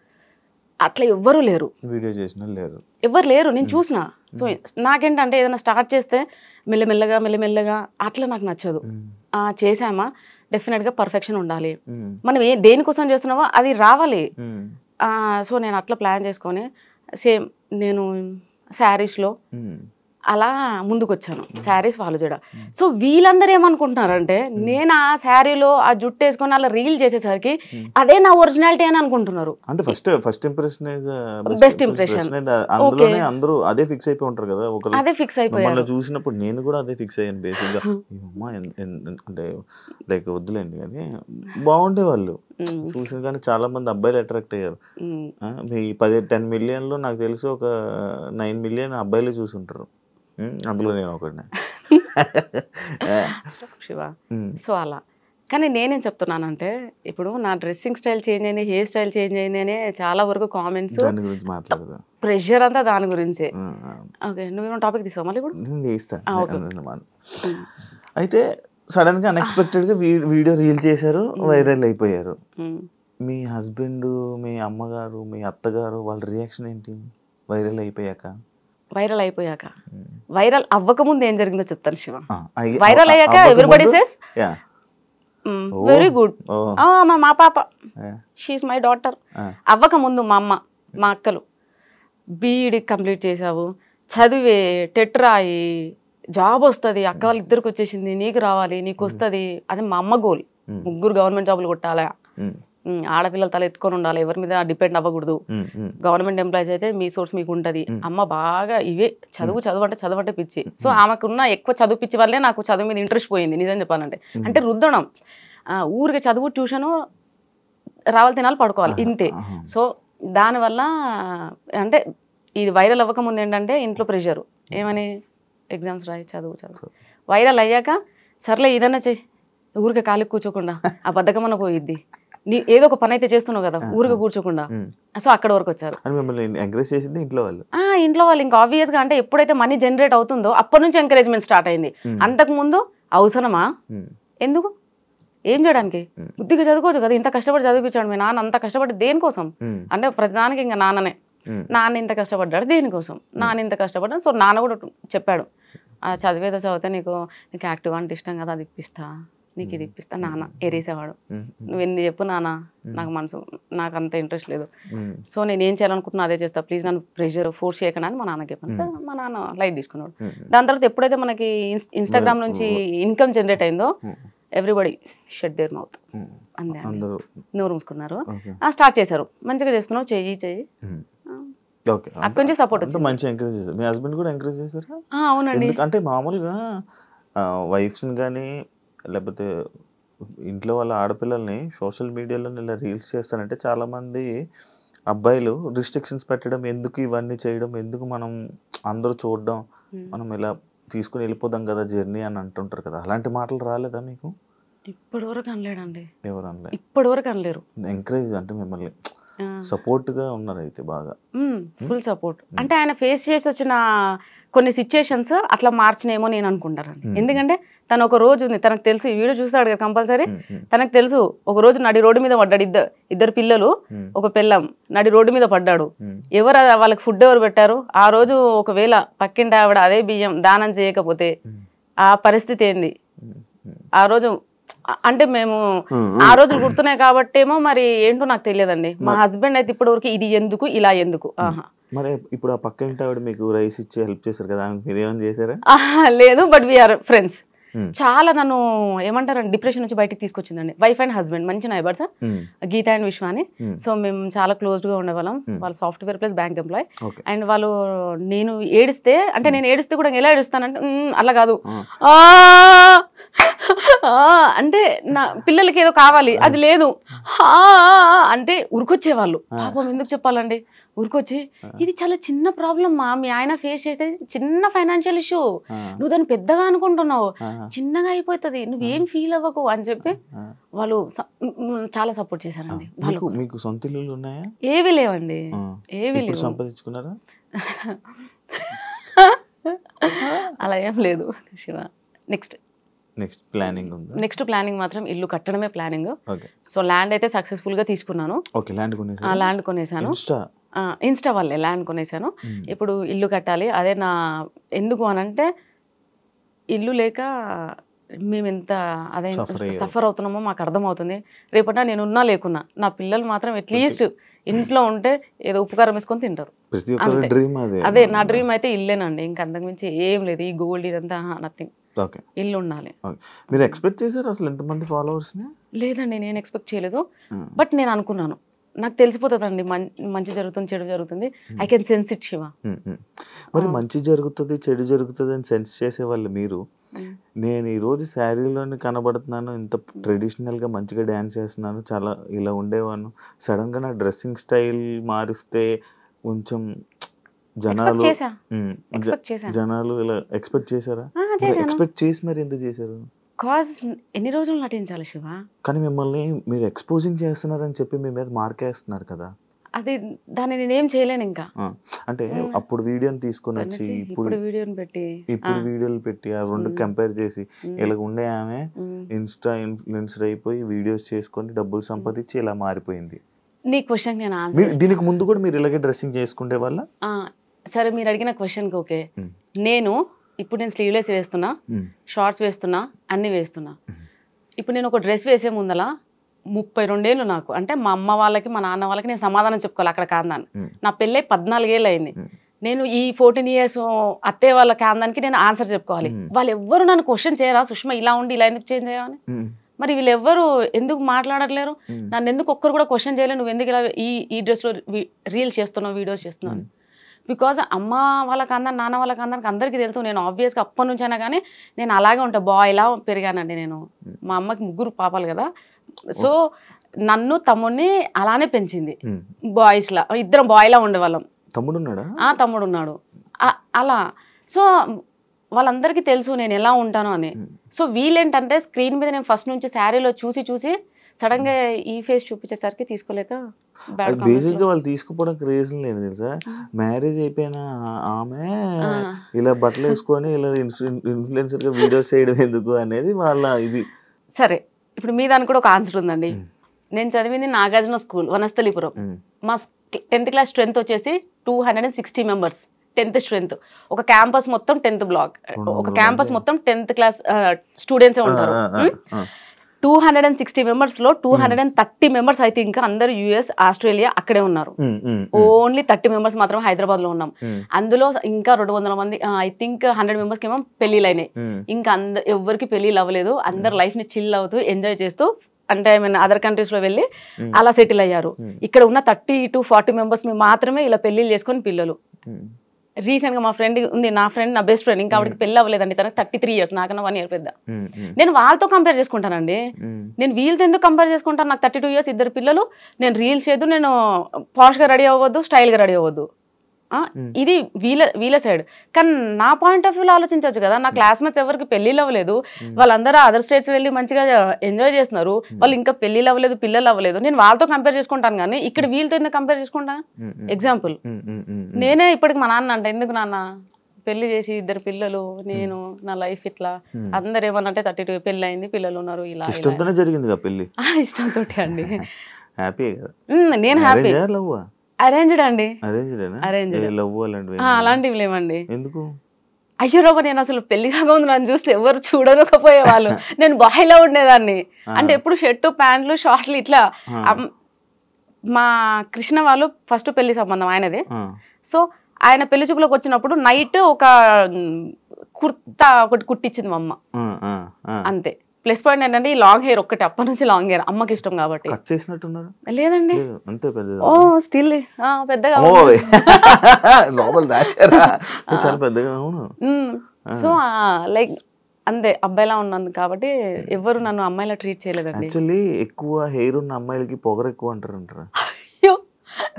అట్లా ఎవ్వరూ లేరు, వీడియో చేసిన ఎవ్వరు లేరు, నేను చూసిన. సో నాకేంటంటే ఏదైనా స్టార్ట్ చేస్తే మెల్లమెల్లగా అట్లా నాకు నచ్చదు. చేసామా డెఫినెట్గా పర్ఫెక్షన్ ఉండాలి, మనం దేనికోసం చేస్తున్నామో అది రావాలి. సో నేను అట్లా ప్లాన్ చేసుకొని సేమ్ నేను శారీస్లో అలా ముందుకు వచ్చాను, శారీస్ వాళ్ళు జడ. సో వీళ్ళందరూ ఏమనుకుంటున్నారంటే, నేను ఆ శారీలో ఆ జుట్టు వేసుకొని అలా రీల్ చేసేసరికి అదే నా ఒరిజినాలిటీ అని అనుకుంటున్నారు. అంటే ఫస్ట్ ఇంప్రెషన్ బెస్ట్ ఇంప్రెషన్, అందరూ అదే ఫిక్స్ అయిపోయి ఉంటారు కదా. అదే ఫిక్స్ అయిపోయారు. చూసినప్పుడు నేను కూడా అదే ఫిక్స్ అయ్యాను బేసిక్ గా. అంటే లైక్ వద్దులేండి కానీ బాగుండే వాళ్ళు చూసిన, కానీ చాలా మంది అబ్బాయిలు అట్రాక్ట్ అయ్యారు. మీ 10 million లో నాకు తెలిసి ఒక 9 million అబ్బాయిలు చూసుంటారు, అందులో నేను ఒకటి. శివ సో అలా. కానీ నేనేం చెప్తున్నానంటే, ఇప్పుడు నా డ్రెస్సింగ్ స్టైల్ చేంజ్ అయింది, హెయిర్ స్టైల్ చేంజ్ అయింది అని చాలా వరకు కామెంట్స్, ప్రెషర్ అంతా దాని గురించే. ఓకే, నువ్వేమో టాపిక్ తీసావు మళ్ళీ కూడా. అయితే సడన్ గా అన్ఎక్స్పెక్టెడ్ గా వీడియో రీల్ చేశారు, వైరల్ అయిపోయారు. మీ హస్బెండ్, మీ అమ్మగారు, మీ అత్తగారు వాళ్ళ రియాక్షన్ ఏంటి వైరల్ అయిపోయాక? వైరల్ అవ్వక ముందు ఏం జరిగిందో చెప్తాను శివ. వైరల్ అయ్యాక ఎవ్రీబడి సేస్ వెరీ గుడ్, మా పాప షీఈస్ మై డాటర్. అవ్వక ముందు మా అమ్మ, మా అక్కలు బీఈడి కంప్లీట్ చేసావు, చదివే, టెట్ రాయి, జాబ్ వస్తుంది, అక్క వాళ్ళు ఇద్దరికి వచ్చేసింది, నీకు రావాలి, నీకు వస్తుంది, అది మా అమ్మ గోల్. 3 గవర్నమెంట్ జాబులు కొట్టాలా, ఆడపిల్లల తల ఎత్తుకొని ఉండాలి, ఎవరి మీద డిపెండ్ అవ్వకూడదు, గవర్నమెంట్ ఎంప్లాయీస్ అయితే మీ సోర్స్ మీకు ఉంటుంది. అమ్మ బాగా ఇవే చదువు అంటే పిచ్చి. సో ఆమెకున్న ఎక్కువ చదువు పిచ్చి వల్లే నాకు చదువు మీద ఇంట్రెస్ట్ పోయింది నిజం చెప్పాలంటే. అంటే రుద్దడం, ఊరికి చదువు, ట్యూషను, రావాలి, తినాలి, పడుకోవాలి, ఇంతే. సో దానివల్ల అంటే ఇది వైరల్ అవ్వక ముందు ఏంటంటే ఇంట్లో ప్రెషరు, ఏమని ఎగ్జామ్స్ రాయి, చదువు. వైరల్ అయ్యాక సర్లే ఏదన్నా చెయ్యి, ఊరికే ఖాళీ కూర్చోకుండా ఆ బద్ధకమన్న పోయిద్ది, నీ ఏదో ఒక పని అయితే చేస్తున్నావు కదా ఊరికే కూర్చోకుండా. సో అక్కడ వరకు వచ్చారు ఇంట్లో వాళ్ళు. ఇంకా ఆబ్వియస్ గా అంటే ఎప్పుడైతే మనీ జనరేట్ అవుతుందో అప్పటి నుంచి ఎంకరేజ్మెంట్ స్టార్ట్ అయింది. అంతకు ముందు అవసరమా, ఎందుకు, ఏం చేయడానికి, బుద్ధిగా చదువుకోవచ్చు కదా, ఇంత కష్టపడి చదివించాడు మీ నాన్న, అంత కష్టపడి దేనికోసం అంటే ప్రతిదానికి ఇంకా నాన్న ఇంత కష్టపడ్డాడు దేనికోసం, నాన్న ఇంత కష్టపడ్డాడు. సో నాన్న కూడా చెప్పాడు, చదివేదో చదివితే నీకు యాక్టివ్ అంటే ఇష్టం కదా, అది ఇప్పిస్తా, నీకు ఇది ఇప్పిస్తా నాన్న ఎరేసేవాడు. నువ్వు ఎన్ని చెప్పు నాన్న, నాకు అంత ఇంట్రెస్ట్ లేదు, సో నేను ఏం చేయాలనుకుంటున్నా అదే చేస్తా, ప్లీజ్ నన్ను ప్రెషర్ ఫోర్స్ చేయకుండా అని మా నాన్నకి చెప్పాను. సార్ మా నాన్న లైట్ తీసుకున్నాడు. దాని తర్వాత ఎప్పుడైతే మనకి ఇన్స్టాగ్రామ్ నుంచి ఇన్కమ్ జనరేట్ అయిందో ఎవ్రీబడి షట్ దేర్ మౌత్ అంతే, నోరు మూసుకున్నారు. స్టార్ట్ చేశారు, మంచిగా చేస్తున్నావు, చెయ్యి అక్కడి నుంచి సపోర్ట్ వచ్చింది. మంచి ఎంకరేజ్ చేశారు. మీ హస్బెండ్ కూడా ఎంకరేజ్ చేశారు? అవునండి. అంటే మామూలుగా వైఫ్స్ని కానీ లేకపోతే ఇంట్లో వాళ్ళ ఆడపిల్లల్ని సోషల్ మీడియాలో ఇలా రీల్స్ చేస్తానంటే చాలామంది అబ్బాయిలు రిస్ట్రిక్షన్స్ పెట్టడం, ఎందుకు ఇవన్నీ చేయడం, ఎందుకు మనం అందరూ చూడడం, మనం ఇలా తీసుకుని వెళ్ళిపోదాం కదా జర్నీ అని అంటుంటారు కదా, అలాంటి మాటలు రాలేదా మీకు? ఇప్పటి వరకు అనలేడండి. ఎవరు అనలేదు? ఇప్పటి వరకు అనలేరు. ఎంకరేజ్ అంటే మిమ్మల్ని సపోర్ట్ గా ఉన్నారు అయితే బాగా, ఫుల్ సపోర్ట్. అంటే ఆయన ఫేస్ చేసి వచ్చిన కొన్ని సిచ్యుయేషన్స్ అట్లా మార్చినేమో నేను అనుకుంటాను. ఎందుకంటే తను ఒక రోజు ఉంది, తనకు తెలుసు, ఈ వీడియో చూస్తాడు కదా కంపల్సరీ, తనకు తెలుసు ఒక రోజు నడి రోడ్డు మీద పడ్డాడు, ఇద్దరు పిల్లలు ఒక పిల్లం నడి రోడ్డు మీద పడ్డాడు. ఎవరు వాళ్ళకి ఫుడ్ ఎవరు పెట్టారు? ఆ రోజు ఒకవేళ పక్కింటి ఆవిడ అదే బియ్యం దానం చేయకపోతే ఆ పరిస్థితి ఏంది ఆ రోజు? అంటే మేము ఆ రోజులు గుర్తున్నాయి కాబట్టేమో మరి ఏంటో నాకు తెలియదండి. మా హస్బెండ్ అయితే ఇప్పటి వరకు ఇది ఎందుకు ఇలా ఎందుకు. మరి ఇప్పుడు ఆ పక్క ఇంటి ఆవిడ మీకు రైస్ ఇచ్చి హెల్ప్ చేశారు కదా, మీరు ఏమైనా చేశారా? లేదు, బట్ వీఆర్ ఫ్రెండ్స్. చాలా నన్ను ఏమంటారండి డిప్రెషన్ నుంచి బయటకు తీసుకొచ్చిందండి. వైఫ్ అండ్ హస్బెండ్ మంచి నైబర్స్, గీత అండ్ విశ్వ అని. సో మేము చాలా క్లోజ్ గా ఉండేవాళ్ళం. వాళ్ళు software plus bank employee. And వాళ్ళు నేను ఏడిస్తే, అంటే నేను ఏడిస్తే కూడా ఎలా ఏడుస్తానంటే అలా కాదు, అంటే నా పిల్లలకి ఏదో కావాలి అది లేదు అంటే ఉరికొచ్చేవాళ్ళు. పాపం ఎందుకు చెప్పాలండి, ఊరికొచ్చి ఇది చాలా చిన్న ప్రాబ్లమ్ మా మీ ఆయన ఫేస్ అయితే చిన్న ఫైనాన్షియల్ ఇష్యూ, నువ్వు దాన్ని పెద్దగా అనుకుంటున్నావు, చిన్నగా అయిపోతుంది, నువ్వేం ఫీల్ అవ్వకు అని చెప్పి వాళ్ళు చాలా సపోర్ట్ చేశారండి. మీకు సొంత ఇల్లులు ఉన్నాయా? ఏవి లేవండి, ఏవి లేవు. సంపాదించుకున్నారా? అలా ఏం లేదు శివ. నెక్స్ట్ ప్లానింగ్ మాత్రం ఇల్లు కట్టడమే ప్లానింగ్. సో ల్యాండ్ అయితే సక్సెస్ఫుల్ గా తీసుకున్నాను. ల్యాండ్ కొనేసాను, ఇన్స్టా వాళ్ళే ల్యాండ్ కొనేసాను. ఇప్పుడు ఇల్లు కట్టాలి. అదే నా ఎందుకు అనంటే ఇల్లు లేక మేము ఎంత అదే సఫర్ అవుతున్నామో మాకు అర్థమవుతుంది. రేపట నేను ఉన్నా లేకున్నా నా పిల్లలు మాత్రం అట్లీస్ట్ ఇంట్లో ఉంటే ఏదో ఉపకారం వేసుకొని తింటారు. అదే నా డ్రీమ్ అయితే ఇల్లేనండి, ఇంకా అంతకుమించి ఏం లేదు. ఈ గోల్డ్ ఇదంతా నథింగ్, ఇల్లు ఉండాలి. మీరు ఎక్స్పెక్ట్ చేశారు అసలు ఎంతమంది ఫాలోవర్స్? లేదండి, నేను ఎక్స్పెక్ట్ చేయలేదు. బట్ నేను అనుకున్నాను నాకు తెలిసిపోతుందండి మంచి జరుగుతుంది చెడు జరుగుతుంది. I can sense it Shiva. మరి మంచి జరుగుతుంది చెడు జరుగుతుంది అని సెన్స్ చేసే వాళ్ళు మీరు, నేను ఈరోజు శారీలోనే కనబడుతున్నాను, ఇంత ట్రెడిషనల్గా మంచిగా డ్యాన్స్ చేస్తున్నాను, చాలా ఇలా ఉండేవాను, సడన్గా నా డ్రెస్సింగ్ స్టైల్ మారిస్తే కొంచెం జనాలు ఇలా ఎక్స్పెక్ట్ చేశారా? ఎక్స్పెక్ట్ చేసి మరి ఎందుకు చేశారు? కాజ్ ఎన్ని రోజులు నటించాలి శివ? కానీ మిమ్మల్ని మీరు ఎక్స్పోజింగ్ చేస్తున్నారని చెప్పి మీ మీద మార్కేస్తున్నారు కదా, అది దాన్ని నేనేం చేయలేను ఇంకా. అంటే అప్పుడు వీడియోని తీసుకొని వచ్చి ఇప్పుడు వీడియోలు పెట్టి ఆ రెండు కంపేర్ చేసి ఇలా ఉండే ఆమె ఇన్స్టా ఇన్ఫ్లుయెన్సర్ అయిపోయి వీడియోస్ చేసుకొని డబ్బులు సంపాదించి ఇలా మారిపోయింది. నీ క్వశ్చన్ నేను దీనికి ముందు కూడా మీరు ఇలాగే డ్రెస్సింగ్ చేసుకుంటే వాళ్ళ? సరే, మీరు అడిగిన క్వశ్చన్కి ఓకే. నేను స్లీవ్లెస్ వేస్తున్నా, షార్ట్స్ వేస్తున్నా, అన్ని వేస్తున్నా. ఇప్పుడు నేను ఒక డ్రెస్ వేసే ముందల 32 ఏళ్ళు నాకు, అంటే మా అమ్మ వాళ్ళకి మా నాన్న వాళ్ళకి నేను సమాధానం చెప్పుకోవాలి అక్కడ కాందాన్ని. నా పెళ్ళై 14 ఏళ్ళు అయింది. నేను ఈ 14 years అత్తయ్య వాళ్ళ కాందానికి నేను ఆన్సర్ చెప్పుకోవాలి. వాళ్ళు ఎవ్వరు నన్ను క్వశ్చన్ చేయరా, సుష్మా ఇలా ఉండి ఇలా ఎందుకు చేంజ్ అయ్యావని? మరి వీళ్ళెవ్వరు ఎందుకు మాట్లాడట్లేరు? నన్ను ఎందుకు ఒక్కరు కూడా క్వశ్చన్ చేయలేరు, నువ్వు ఎందుకు ఇలా ఈ డ్రెస్లో రీల్స్ చేస్తున్నావు, వీడియోస్ చేస్తున్నావు? బికాజ్ అమ్మ వాళ్ళకి అందరు నాన్న వాళ్ళకి అందరికి అందరికీ తెలుసు, నేను ఆబ్వియస్గా అప్పటి నుంచి అయినా కానీ నేను అలాగే ఉంటాను, బాయ్లా పెరిగానండి నేను. మా అమ్మకి 3 పాపాలు కదా, సో నన్ను తమ్ముడిని అలానే పెంచింది. బాయ్స్లా ఇద్దరం బాయ్లా ఉండేవాళ్ళం. తమ్ముడు ఉన్నాడు అలా. సో వాళ్ళందరికీ తెలుసు నేను ఎలా ఉంటాను అని. సో వీళ్ళేంటంటే స్క్రీన్ మీద నేను ఫస్ట్ నుంచి శారీలో చూసి సడన్ గా ఈ ఫేస్ చూపించేసరికి తీసుకోలేక బేసిక్ గా వాళ్ళు తీసుకుపోవడానికి రీజన్ లేదు తెలుసా, మ్యారేజ్ అయిపోయిన ఆమె ఇలా బట్టలు వేసుకొని ఇలా ఇన్ఫ్లుయెన్సర్ గా వీడియోస్ చేయడం ఎందుకు అనేది వాళ్ళ ఇది. సరే, ఇప్పుడు మీ దానికి కూడా ఒక ఆన్సర్ ఉందండి. నేను చదివింది నాగార్జున స్కూల్ వనస్థలిపురం. మా 10th class స్ట్రెంత్ వచ్చేసి 260 members. 10th strength. ఒక క్యాంపస్ మొత్తం 10th బ్లాక్, ఒక క్యాంపస్ మొత్తం 10th క్లాస్ స్టూడెంట్సే ఉంటారు. 260 members లో 230 members అయితే ఇంకా అందరూ US, ఆస్ట్రేలియా అక్కడే ఉన్నారు. ఓన్లీ 30 members మాత్రం హైదరాబాద్ లో ఉన్నాం. అందులో ఇంకా 200 మంది, ఐ థింక్ 100 members కి ఏమో పెళ్లిళ్ళు అయినాయి. ఇంకా ఎవరికి పెళ్లిళ్ళు అవ్వలేదు. అందరు లైఫ్ ని చిల్ అవుతూ ఎంజాయ్ చేస్తూ, అంటే ఐ మీన్ అదర్ కంట్రీస్ లో వెళ్ళి అలా సెటిల్ అయ్యారు. ఇక్కడ ఉన్న 30 to 40 members మాత్రమే ఇలా పెళ్లిళ్ళు చేసుకొని పిల్లలు. రీసెంట్ గా మా ఫ్రెండ్ ఉంది, నా ఫ్రెండ్, నా బెస్ట్ ఫ్రెండ్, ఇంకా ఆవిడకి పెళ్లి అవ్వలేదండి. తనకు 33 years, నాకన్నా 1 year పెద్ద. నేను వాళ్ళతో కంపేర్ చేసుకుంటానండి. నేను వీళ్ళతో ఎందుకు కంపేర్ చేసుకుంటాను? నాకు 32 years, 2 పిల్లలు. నేను రీల్స్ చేయదు, నేను పాష్ గా రెడీ అవ్వద్దు, స్టైల్ గా రెడీ అవ్వద్దు. ఇది వీళ్ళ సైడ్. కానీ నా పాయింట్ ఆఫ్ వ్యూలో ఆలోచించవచ్చు కదా. నా క్లాస్మేట్స్ ఎవరికి పెళ్లిళ్ళు అవ్వలేదు, వాళ్ళందరూ అదర్ స్టేట్స్ వెళ్ళి మంచిగా ఎంజాయ్ చేస్తున్నారు. వాళ్ళు ఇంకా పెళ్లిళ్ళు అవ్వలేదు, పిల్లలు అవ్వలేదు. నేను వాళ్ళతో కంపేర్ చేసుకుంటాను, కానీ ఇక్కడ వీళ్ళతో ఎందుకు కంపేర్ చేసుకుంటాను? ఎగ్జాంపుల్, నేనే ఇప్పటికి మా నాన్న అంటే, ఎందుకు నాన్న పెళ్లి చేసి 2 పిల్లలు, నేను నా లైఫ్ ఇట్లా, అందరు ఏమన్నంటే 32 పెళ్లి అయింది, పిల్లలు ఉన్నారు, ఇలా ఇష్టంతో అండి. నేను హ్యాపీ. అరేంజ్డ్ అండి, అలాంటివి లేవండి. అయ్యో రాబా, నేను అసలు పెళ్లి కాగా ఉంది నన్ను చూస్తే ఎవరు చూడకపోయేవాళ్ళు. నేను బాయ్లో ఉండేదాన్ని. అంటే ఎప్పుడు షర్టు, ప్యాంట్లు, షార్ట్లు ఇట్లా. మా కృష్ణ వాళ్ళు ఫస్ట్ పెళ్లి సంబంధం ఆయనదే. సో ఆయన పెళ్లి చూపులోకి వచ్చినప్పుడు నైట్ ఒక కుర్తా ఒకటి కుట్టించింది మా అమ్మ, అంతే. ప్లస్ పాయింట్ ఏంటంటే ఈ లాంగ్ హెయిర్ ఒక్కటి, అప్పటి నుంచి లాంగ్ హెయిర్ అమ్మకి ఇష్టం కాబట్టి. లేదండి, ఓ స్టిల్ పెద్దగా. సో లైక్ అంతే, అబ్బాయిలా ఉన్నది కాబట్టి ఎవరు నన్ను అమ్మాయిలా ట్రీట్ చేయలేదండి. ఎక్కువ హెయిర్ ఉన్న అమ్మాయిలకి పొగరు ఎక్కువ అంటారు. అయ్యో,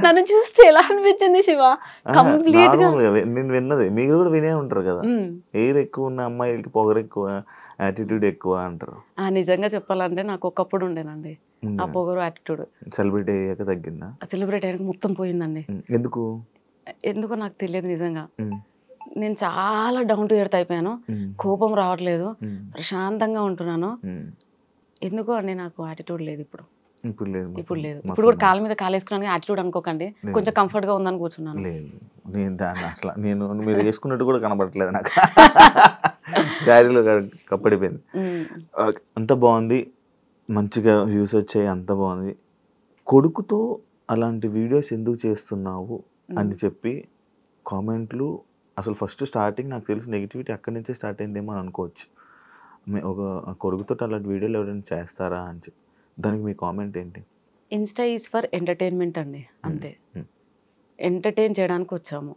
నన్ను చూస్తే ఎలా అనిపించింది శివ? కంప్లీట్ గా నేను విన్నది, మీరు కూడా వినే ఉంటారు కదా, హెయిర్ ఎక్కువ ఉన్న అమ్మాయిలకి పొగరు ఎక్కువ, యాటిట్యూడ్ ఎక్కువ అంటారు. నిజంగా చెప్పాలంటే నాకు ఒకప్పుడు ఉండేనండి ఆ పొగరు, యాటిట్యూడ్. సెలబ్రిటీ అయ్యాక తగ్గిందా? సెలబ్రిటీ అయ్యాక మొత్తం పోయిందండి. ఎందుకో నాకు తెలియదు నిజంగా. నేను చాలా డౌన్ టు ఎర్త్ అయిపోయాను. కోపం రావట్లేదు, ప్రశాంతంగా ఉంటున్నాను. ఎందుకో అండి నాకు యాటిట్యూడ్ లేదు ఇప్పుడు. ఇప్పుడు లేదు. ఇప్పుడు కూడా కాళ్ళ మీద కాలేసుకున్నాను, యాటిట్యూడ్ అనుకోకండి. కొంచెం కంఫర్ట్ గా ఉందని కూర్చున్నాను. నేను దాన్ని అసలు మీరు వేసుకున్నట్టు కూడా కనబడట్లేదు నాకు. శారీలో కప్పడిపోయింది. అంత బాగుంది, మంచిగా వ్యూస్ వచ్చాయి, అంత బాగుంది. కొడుకుతో అలాంటి వీడియోస్ ఎందుకు చేస్తున్నావు అని చెప్పి కామెంట్లు, అసలు ఫస్ట్ స్టార్టింగ్ నాకు తెలిసి నెగిటివిటీ అక్కడి నుంచే స్టార్ట్ అయిందేమో అని అనుకోవచ్చు. ఒక కొడుకుతో అలాంటి వీడియోలు ఎవరైనా చేస్తారా అని చెప్పి, దానికి మీ కామెంట్ ఏంటి? ఇన్స్టా ఈజ్ ఫర్ ఎంటర్టైన్మెంట్ అండి, అంతే. ఎంటర్టైన్ చేయడానికి వచ్చాము.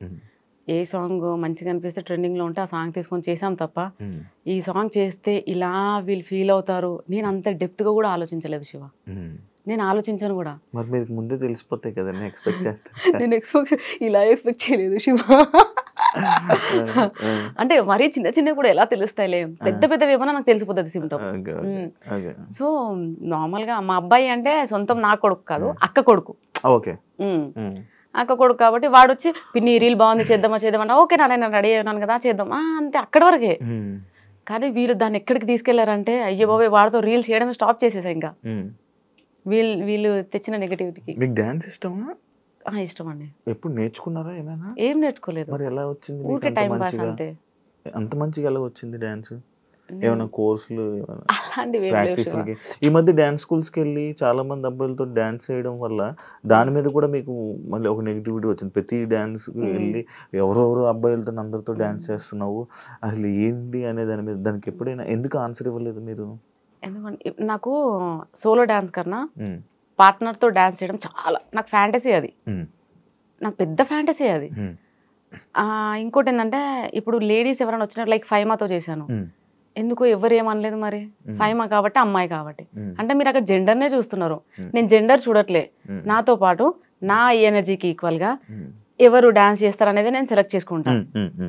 ఏ సాంగ్ మంచిగా అనిపిస్తే ట్రెండింగ్ లో ఉంటే ఆ సాంగ్ తీసుకొని చేసాం తప్ప, ఈ సాంగ్ చేస్తే ఇలా వీళ్ళు ఫీల్ అవుతారు, నేను అంత డెప్త్ గా కూడా ఆలోచించలేదు శివ. నేను ఆలోచించాను కూడా. మరి మీకు ముందే తెలిసిపోతాయి కదా, ఎక్స్పెక్ట్ చేస్తాను. నేను ఇలా ఎక్స్పెక్ట్ చేయలేదు శివ. అంటే మరీ చిన్న చిన్న కూడా ఎలా తెలుస్తాయిలే, పెద్ద పెద్దవి ఏమన్నా నాకు తెలిసిపోతుంది సిమ్టమ్. సో నార్మల్ గా మా అబ్బాయి అంటే సొంతం నా కొడుకు కాదు, అక్క కొడుకు. అక్క కొడుకు కాబట్టి వాడు వచ్చి పిన్ని రీల్ బాగుంది చేద్దామంటే ఓకే నేను రెడీ అయినాను కదా చేద్దాం అంతే, అక్కడి వరకే. కానీ వీళ్ళు దాన్ని ఎక్కడికి తీసుకెళ్లారంటే అయ్యో బాబాయ్ వాడితో రీల్స్ చేయడమే స్టాప్ చేసేసా. ఇంకా వీళ్ళు తెచ్చిన నెగటివిటీకి. మీకు డాన్స్ ఇష్టమా? ఇష్టం అండి. ఎప్పుడు నేర్చుకున్నారా ఏమైనా? ఏం నేర్చుకోలేదు. మరి ఎలా వచ్చింది? ఊరికే టైం పాస్ అంతే. అంత మంచిగా ఎలా వచ్చింది డాన్స్? ఏమైనా కోర్సులు అలాంటివి? ఈ మధ్య డాన్స్ స్కూల్స్ కి వెళ్ళి చాలా మంది అబ్బాయిలతో డాన్స్ చేయడం వల్ల దాని మీద కూడా మీకు మళ్ళీ ఒక నెగిటివిటీ వచ్చింది. ప్రతి డాన్స్ కి వెళ్ళి ఎవరెవరు అబ్బాయిలతో అందరితో డాన్స్ చేస్తున్నావు, అసలు ఏంటి అనే దాని మీద, దానికి ఎప్పుడైనా ఎందుకు ఆన్సర్ ఇవ్వలేదు మీరు? ఎందుకంటే నాకు సోలో డాన్స్ కన్నా పార్ట్నర్ తో డాన్స్ చేయడం చాలా నాకు ఫ్యాంటసీ. అది నాకు పెద్ద ఫ్యాంటసీ అది. ఇంకోటి ఏంటంటే ఇప్పుడు లేడీస్ ఎవరైనా వచ్చినట్టు లైక్ ఫైమాతో చేశాను, ఎందుకో ఎవరు ఏమనలేదు. మరి ఫైమా కాబట్టి అమ్మాయి కాబట్టి అంటే మీరు అక్కడ జెండర్నే చూస్తున్నారు, నేను జెండర్ చూడట్లే. నాతో పాటు నా ఎనర్జీకి ఈక్వల్ గా ఎవరు డాన్స్ చేస్తారు అనేది నేను సెలెక్ట్ చేసుకుంటాను.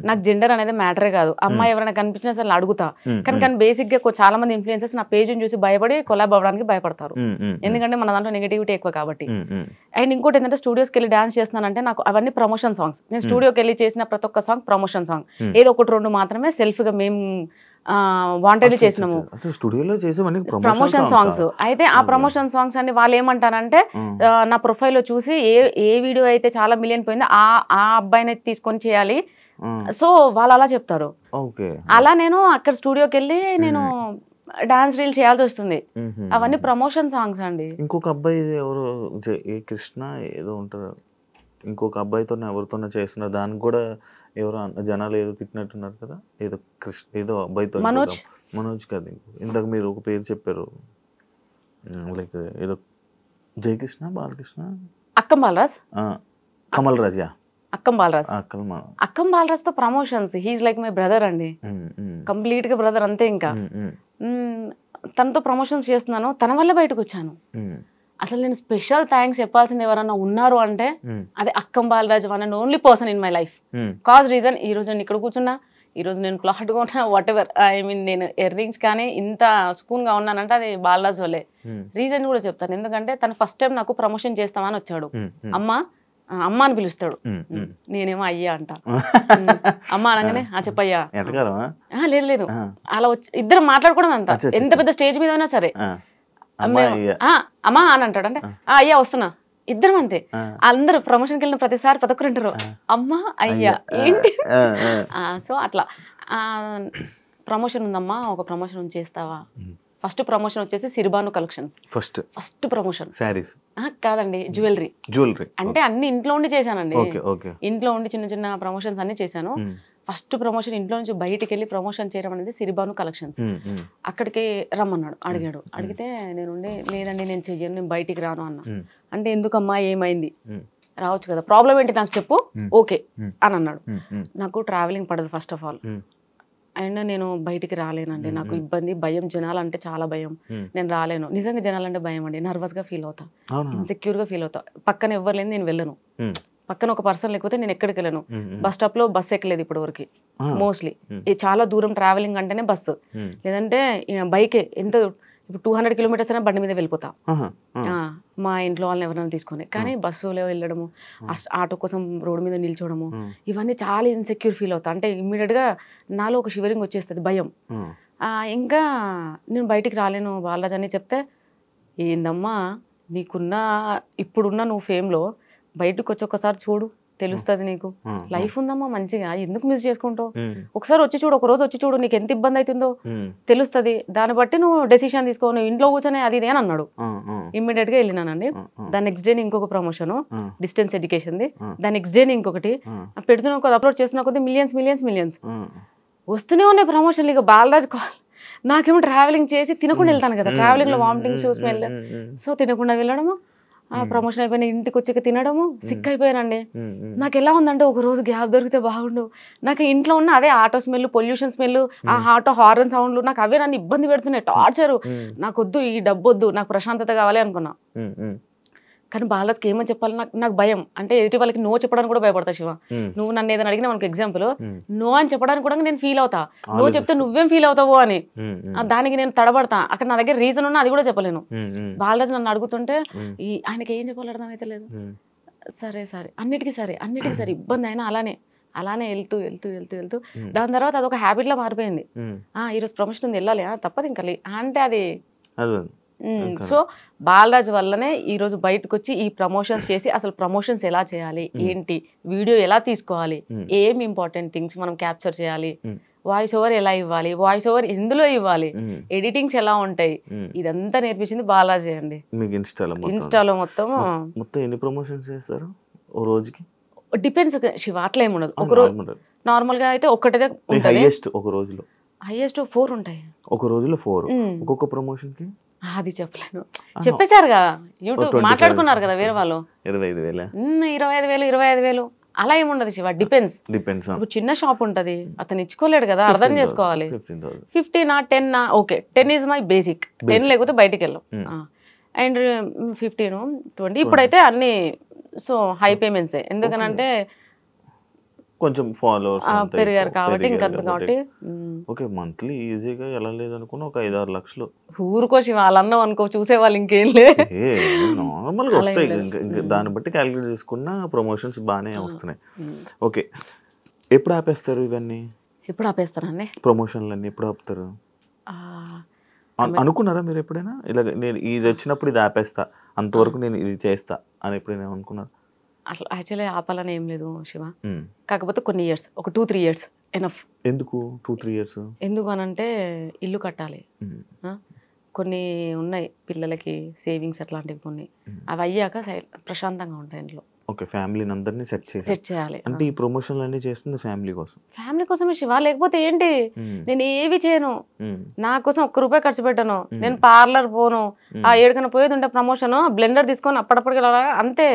నాకు జెండర్ అనేది మ్యాటరే కాదు. అమ్మాయి ఎవరైనా కనిపించినా సరే అడుగుతా. కానీ బేసిక్ గా చాలా మంది ఇన్ఫ్లుయెన్సర్స్ నా పేజ్ని చూసి భయపడి కొలాబ్ అవ్వడానికి భయపడతారు, ఎందుకంటే మన దాంట్లో నెగిటివిటీ ఎక్కువ కాబట్టి. అండ్ ఇంకోటి ఏంటంటే స్టూడియోస్కి వెళ్ళి డాన్స్ చేస్తున్నానంటే నాకు అవన్నీ ప్రమోషన్ సాంగ్స్. నేను స్టూడియోకి వెళ్ళి చేసిన ప్రతి ఒక్క సాంగ్ ప్రమోషన్ సాంగ్. ఏదో ఒకటి రెండు మాత్రమే సెల్ఫ్ గా మేము వాంటెడ్ చేసినాము స్టూడియోలో చేసేవన్నీ ప్రమోషన్ సాంగ్స్. అయితే ఆ ప్రమోషన్ సాంగ్స్ అన్ని వాళ్ళు ఏమంటారంటే నా ప్రొఫైల్లో చూసి ఏ వీడియో అయితే చాలా మిలియన్ పోయిందో ఆ అబ్బాయిని తీసుకొని చేయాలి, సో వాళ్ళు అలా చెప్తారు. అలా నేను అక్కడ స్టూడియోకి వెళ్ళి నేను డాన్స్ రీల్ చేయాల్సి వస్తుంది. అవన్నీ ప్రమోషన్ సాంగ్స్ అండి. ఇంకొక అబ్బాయి ఎవరు ఏ కృష్ణ ఏదో ఉంటారు, ఇంకొక అబ్బాయితో ఎవరితోనో చేస్తున్నారు, దానికి కూడా ఎవరో జనాలు ఏదో తిట్టినట్టున్నారు కదా, ఏదో కృష్ణ ఏదో అబ్బాయితో, మనోజ్ కదా, ఇంతకు మీరు ఒక పేరు చెప్పారు లైక్ ఏదో జయకృష్ణ బాలకృష్ణ అక్కం బాలరాజ్, కమల్ రాజ్, అక్కం బాలరాజ్ తో promotions. He's like my brother అండి, కంప్లీట్ గా బ్రదర్ అంతే. ఇంకా తనతో ప్రమోషన్స్ చేస్తున్నాను, తన వల్ల బయటకు వచ్చాను. అసలు నేను స్పెషల్ థ్యాంక్స్ చెప్పాల్సింది ఎవరన్నా ఉన్నారు అంటే అదే Akkam Balaraj, one and only person in my life. Cause reason ఈ రోజు నేను ఇక్కడ కూర్చున్నా, ఈ రోజు నేను క్లాట్ గా ఉన్నా, వాట్ ఎవర్ ఐ మీన్ నేను ఇయర్ రింగ్స్ కానీ ఇంత సుకూన్ గా ఉన్నానంటే అది బాలరాజ్ వల్లే. రీజన్ కూడా చెప్తాను, ఎందుకంటే తను ఫస్ట్ టైం నాకు ప్రమోషన్ చేస్తామని వచ్చాడు. అమ్మ అని పిలుస్తాడు, నేనేమో అయ్యా అంట. అమ్మ అనగానే చెప్పయ్యా, లేదు లేదు అలా వచ్చి ఇద్దరు మాట్లాడుకోవడం అంత. ఎంత పెద్ద స్టేజ్ మీద అయినా సరే అమ్మా అని అంటాడు, అంటే అయ్యా వస్తున్నా, ఇద్దరం అంతే. అందరూ ప్రమోషన్కి వెళ్ళిన ప్రతిసారి ప్రతి అంటారు అమ్మా అయ్యా ఏంటి. సో అట్లా ప్రమోషన్ ఉందమ్మా, ఒక ప్రమోషన్ చేస్తావా. ఫస్ట్ ప్రమోషన్ వచ్చేసి సిరిబాను కలెక్షన్స్, ఫస్ట్ ప్రమోషన్. సారీస్ కాదండి, జ్యువెలరీ. అంటే అన్ని ఇంట్లో ఉండి చేశానండి, ఇంట్లో ఉండి చిన్న చిన్న ప్రమోషన్స్ అన్ని చేశాను. ఫస్ట్ ప్రమోషన్ ఇంట్లో నుంచి బయటికి వెళ్ళి ప్రమోషన్ చేయడం అనేది సిరిబాను కలెక్షన్స్. అక్కడికి రమ్మన్నాడు, అడిగితే నేను లేదండి నేను చెయ్యను, నేను బయటికి రాను అన్నా. అంటే ఎందుకమ్మా ఏమైంది, రావచ్చు కదా, ప్రాబ్లం ఏంటి నాకు చెప్పు, ఓకే అని అన్నాడు. నాకు ట్రావెలింగ్ పడదు ఫస్ట్ ఆఫ్ ఆల్, అండ్ నేను బయటికి రాలేనండి, నాకు ఇబ్బంది, భయం, జనాలంటే చాలా భయం, నేను రాలేను. నిజంగా జనాలంటే భయం అండి, నర్వస్ గా ఫీల్ అవుతా, ఇన్సెక్యూర్ గా ఫీల్ అవుతా. పక్కన ఎవరు లేని నేను వెళ్ళను, పక్కన ఒక పర్సన్ లేకపోతే నేను ఎక్కడికి వెళ్ళను. బస్ స్టాప్ లో బస్సు ఎక్కలేదు ఇప్పటి వరకు మోస్ట్లీ. చాలా దూరం ట్రావెలింగ్ అంటేనే బస్సు, లేదంటే బైకే. ఎంత ఇప్పుడు 200 కిలోమీటర్స్ అయినా బండి మీద వెళ్ళిపోతా మా ఇంట్లో వాళ్ళని ఎవరైనా తీసుకొని. కానీ బస్సులో వెళ్ళడము, ఆటో కోసం రోడ్డు మీద నిల్చోవడము, ఇవన్నీ చాలా ఇన్సెక్యూర్ ఫీల్ అవుతా. అంటే ఇమ్మీడియట్ గా నాలో ఒక షివరింగ్ వచ్చేస్తుంది, భయం. ఇంకా నేను బయటికి రాలేను బాలరాజ్ అని చెప్తే, ఏందమ్మా ఇప్పుడున్న నువ్వు ఫేమ్లో బయటకు వచ్చి ఒకసారి చూడు, తెలుస్తుంది నీకు, లైఫ్ ఉందమ్మా మంచిగా, ఎందుకు మిస్ చేసుకుంటావు, ఒకసారి వచ్చి చూడు, ఒక రోజు వచ్చి చూడు, నీకు ఎంత ఇబ్బంది అవుతుందో తెలుస్తుంది, దాన్ని బట్టి నువ్వు డెసిషన్ తీసుకో, నువ్వు ఇంట్లో కూర్చొని అది ఇదే అని అన్నాడు. ఇమ్మీడియట్ గా వెళ్ళినానండి. దాని నెక్స్ట్ డే ఇంకొక ప్రమోషన్ డిస్టెన్స్ ఎడ్యుకేషన్ది, దాని నెక్స్ట్ డే ఇంకొకటి పెడుతున్నా కొద్ది, అప్లోడ్ చేస్తున్నా కొద్ది, మిలియన్స్ వస్తూనే ఉన్నాయి ప్రమోషన్లు. ఇక బాలరాజ్ నాకేమో ట్రావెలింగ్ చేసి తినకుండా వెళ్తాను కదా, ట్రావెలింగ్ లో వామిటింగ్ షూస్ వెళ్ళా, సో తినకుండా వెళ్ళడము, ప్రమోషన్ అయిపోయిన ఇంటికి వచ్చాక తినడము, సిక్ అయిపోయానండి. నాకు ఎలా ఉందంటే ఒక రోజు గ్యాప్ దొరికితే బాగుండు, నాకు ఇంట్లో ఉన్న అదే ఆటో స్మెల్, పొల్యూషన్ స్మెల్, ఆ ఆటో హార్న్ సౌండ్లు, నాకు అవే నన్ను ఇబ్బంది పెడుతున్నాయి, టార్చరు. నాకు వద్దు, ఈ డబ్బు వద్దు, నాకు ప్రశాంతత కావాలి అనుకున్నా. కానీ బాలరాజ్కి ఏమని చెప్పాలి, నాకు భయం. అంటే ఎదుటి వాళ్ళకి నో చెప్పడానికి కూడా భయపడతా. శివ, నువ్వు నన్ను ఏదైనా అడిగినా మనకు ఎగ్జాంపుల్, నో అని చెప్పడానికి కూడా నేను ఫీల్ అవుతా, నో చెప్తే నువ్వేం ఫీల్ అవుతావో అని, దానికి నేను తడబడతా. అక్కడ నా దగ్గర రీజన్ ఉన్నా అది కూడా చెప్పలేను. బాలరాజ్ నన్ను అడుగుతుంటే ఆయనకి ఏం చెప్పాలి అర్థం అయితే లేదు. సరే అన్నిటికీ సరే ఇబ్బంది అయినా అలానే వెళ్తూ దాని తర్వాత అదొక హ్యాబిట్ లా మారిపోయింది. ఈరోజు ప్రమోషన్ ఉంది, వెళ్ళాలి, తప్పదు ఇంకా అంటే అది. సో బాలరాజ్ వల్లనే ఈరోజు బయటకు వచ్చి ఈ ప్రమోషన్స్ చేసి, అసలు ప్రమోషన్స్ ఎలా చేయాలి, ఏంటి, వీడియో ఎలా తీసుకోవాలి, ఏం ఇంపార్టెంట్ థింగ్స్ మనం క్యాప్చర్ చేయాలి, వాయిస్ ఓవర్ ఎలా ఇవ్వాలి, వాయిస్ ఓవర్ ఎందులో ఇవ్వాలి, ఎడిటింగ్స్ ఎలా ఉంటాయి, ఇదంతా నేర్పించింది బాలరాజ్ అండి. ఇన్స్టాలో మొత్తం ఎన్ని ప్రమోషన్స్ చేస్తారు ఓ రోజుకి? డిపెండ్స్ శివ, అట్లా ఏముండదు. ఒక రోజు నార్మల్ గా అయితే ఒక్కటే ఉంటుంది, ఒక రోజులో హైయెస్ట్ 4 ఉంటాయి. ఒక రోజులో 4, ఒక్కొక్క ప్రమోషన్ కి అది చెప్పలేను, చెప్పేశారుగా, యూట్యూబ్ మాట్లాడుకున్నారు కదా వేరే వాళ్ళు. 25,000 అలా ఏముండదు శివ, డిపెండ్స్. ఇప్పుడు చిన్న షాప్ ఉంటది, అతను ఇచ్చుకోలేడు కదా, అర్థం చేసుకోవాలి. 15 10 ఓకే, 10 ఈజ్ మై బేసిక్, 10 లేకపోతే బయటికి వెళ్ళాం. అండ్ 15 20 ఇప్పుడైతే అన్ని సో హై పేమెంట్సే, ఎందుకనంటే కొంచెం ఫాలోవర్స్ పెరిగారు కాబట్టి. ఇంకా కాబట్టి ఓకే, మంత్లీ ఈజీగా ఎలా లేదనుకున్నా ఒక 5-6 లక్షలు ఊరుకోసి వాళ్ళన్నాం అనుకో, చూసేవాళ్ళు ఇంకేం లేదు, నార్మల్ గా వస్తాయి. దాన్ని బట్టి క్యాలిక్యులేట్ చేసుకున్న ప్రమోషన్స్ బాగానే వస్తున్నాయి. ఓకే, ఎప్పుడు ఆపేస్తారు ఇవన్నీ? ఎప్పుడు ఆపేస్తానండి. ప్రమోషన్లు అన్ని ఎప్పుడు ఆపుతారు? అనుకున్నారా మీరు ఎప్పుడైనా ఇలా నేను ఇది వచ్చినప్పుడు ఇది ఆపేస్తా, అంతవరకు నేను ఇది చేస్తా అని ఎప్పుడైనా అనుకున్నారు? అట్లా యాక్చువల్లీ ఆపాలని ఏం లేదు శివ. కాకపోతే కొన్ని ఇయర్స్, ఒక 2-3 years ఎనఫ్. ఎందుకు 2-3 years? ఎందుకు అనంటే ఇల్లు కట్టాలి, కొన్ని ఉన్నాయి పిల్లలకి సేవింగ్స్ అట్లాంటివి కొన్ని, అవి అయ్యాక ప్రశాంతంగా ఉంటాయి ఇంట్లో. ఓకే, ఫ్యామిలీని అందరినీ సెట్ చేయాలి. అంటే ఈ ప్రమోషన్లు అన్ని చేస్తుంది ఫ్యామిలీ కోసం. ఫ్యామిలీ కోసమే శివ, లేకపోతే ఏంటి? నేను ఏవి చేయను, నా కోసం ₹1 ఖర్చు పెట్టను, నేను పార్లర్ పోను, ఆ ఏడుకన్నా పోయేది ఉంటే ప్రమోషన్ బ్లెండర్ తీసుకొని అప్పటికి అంతే,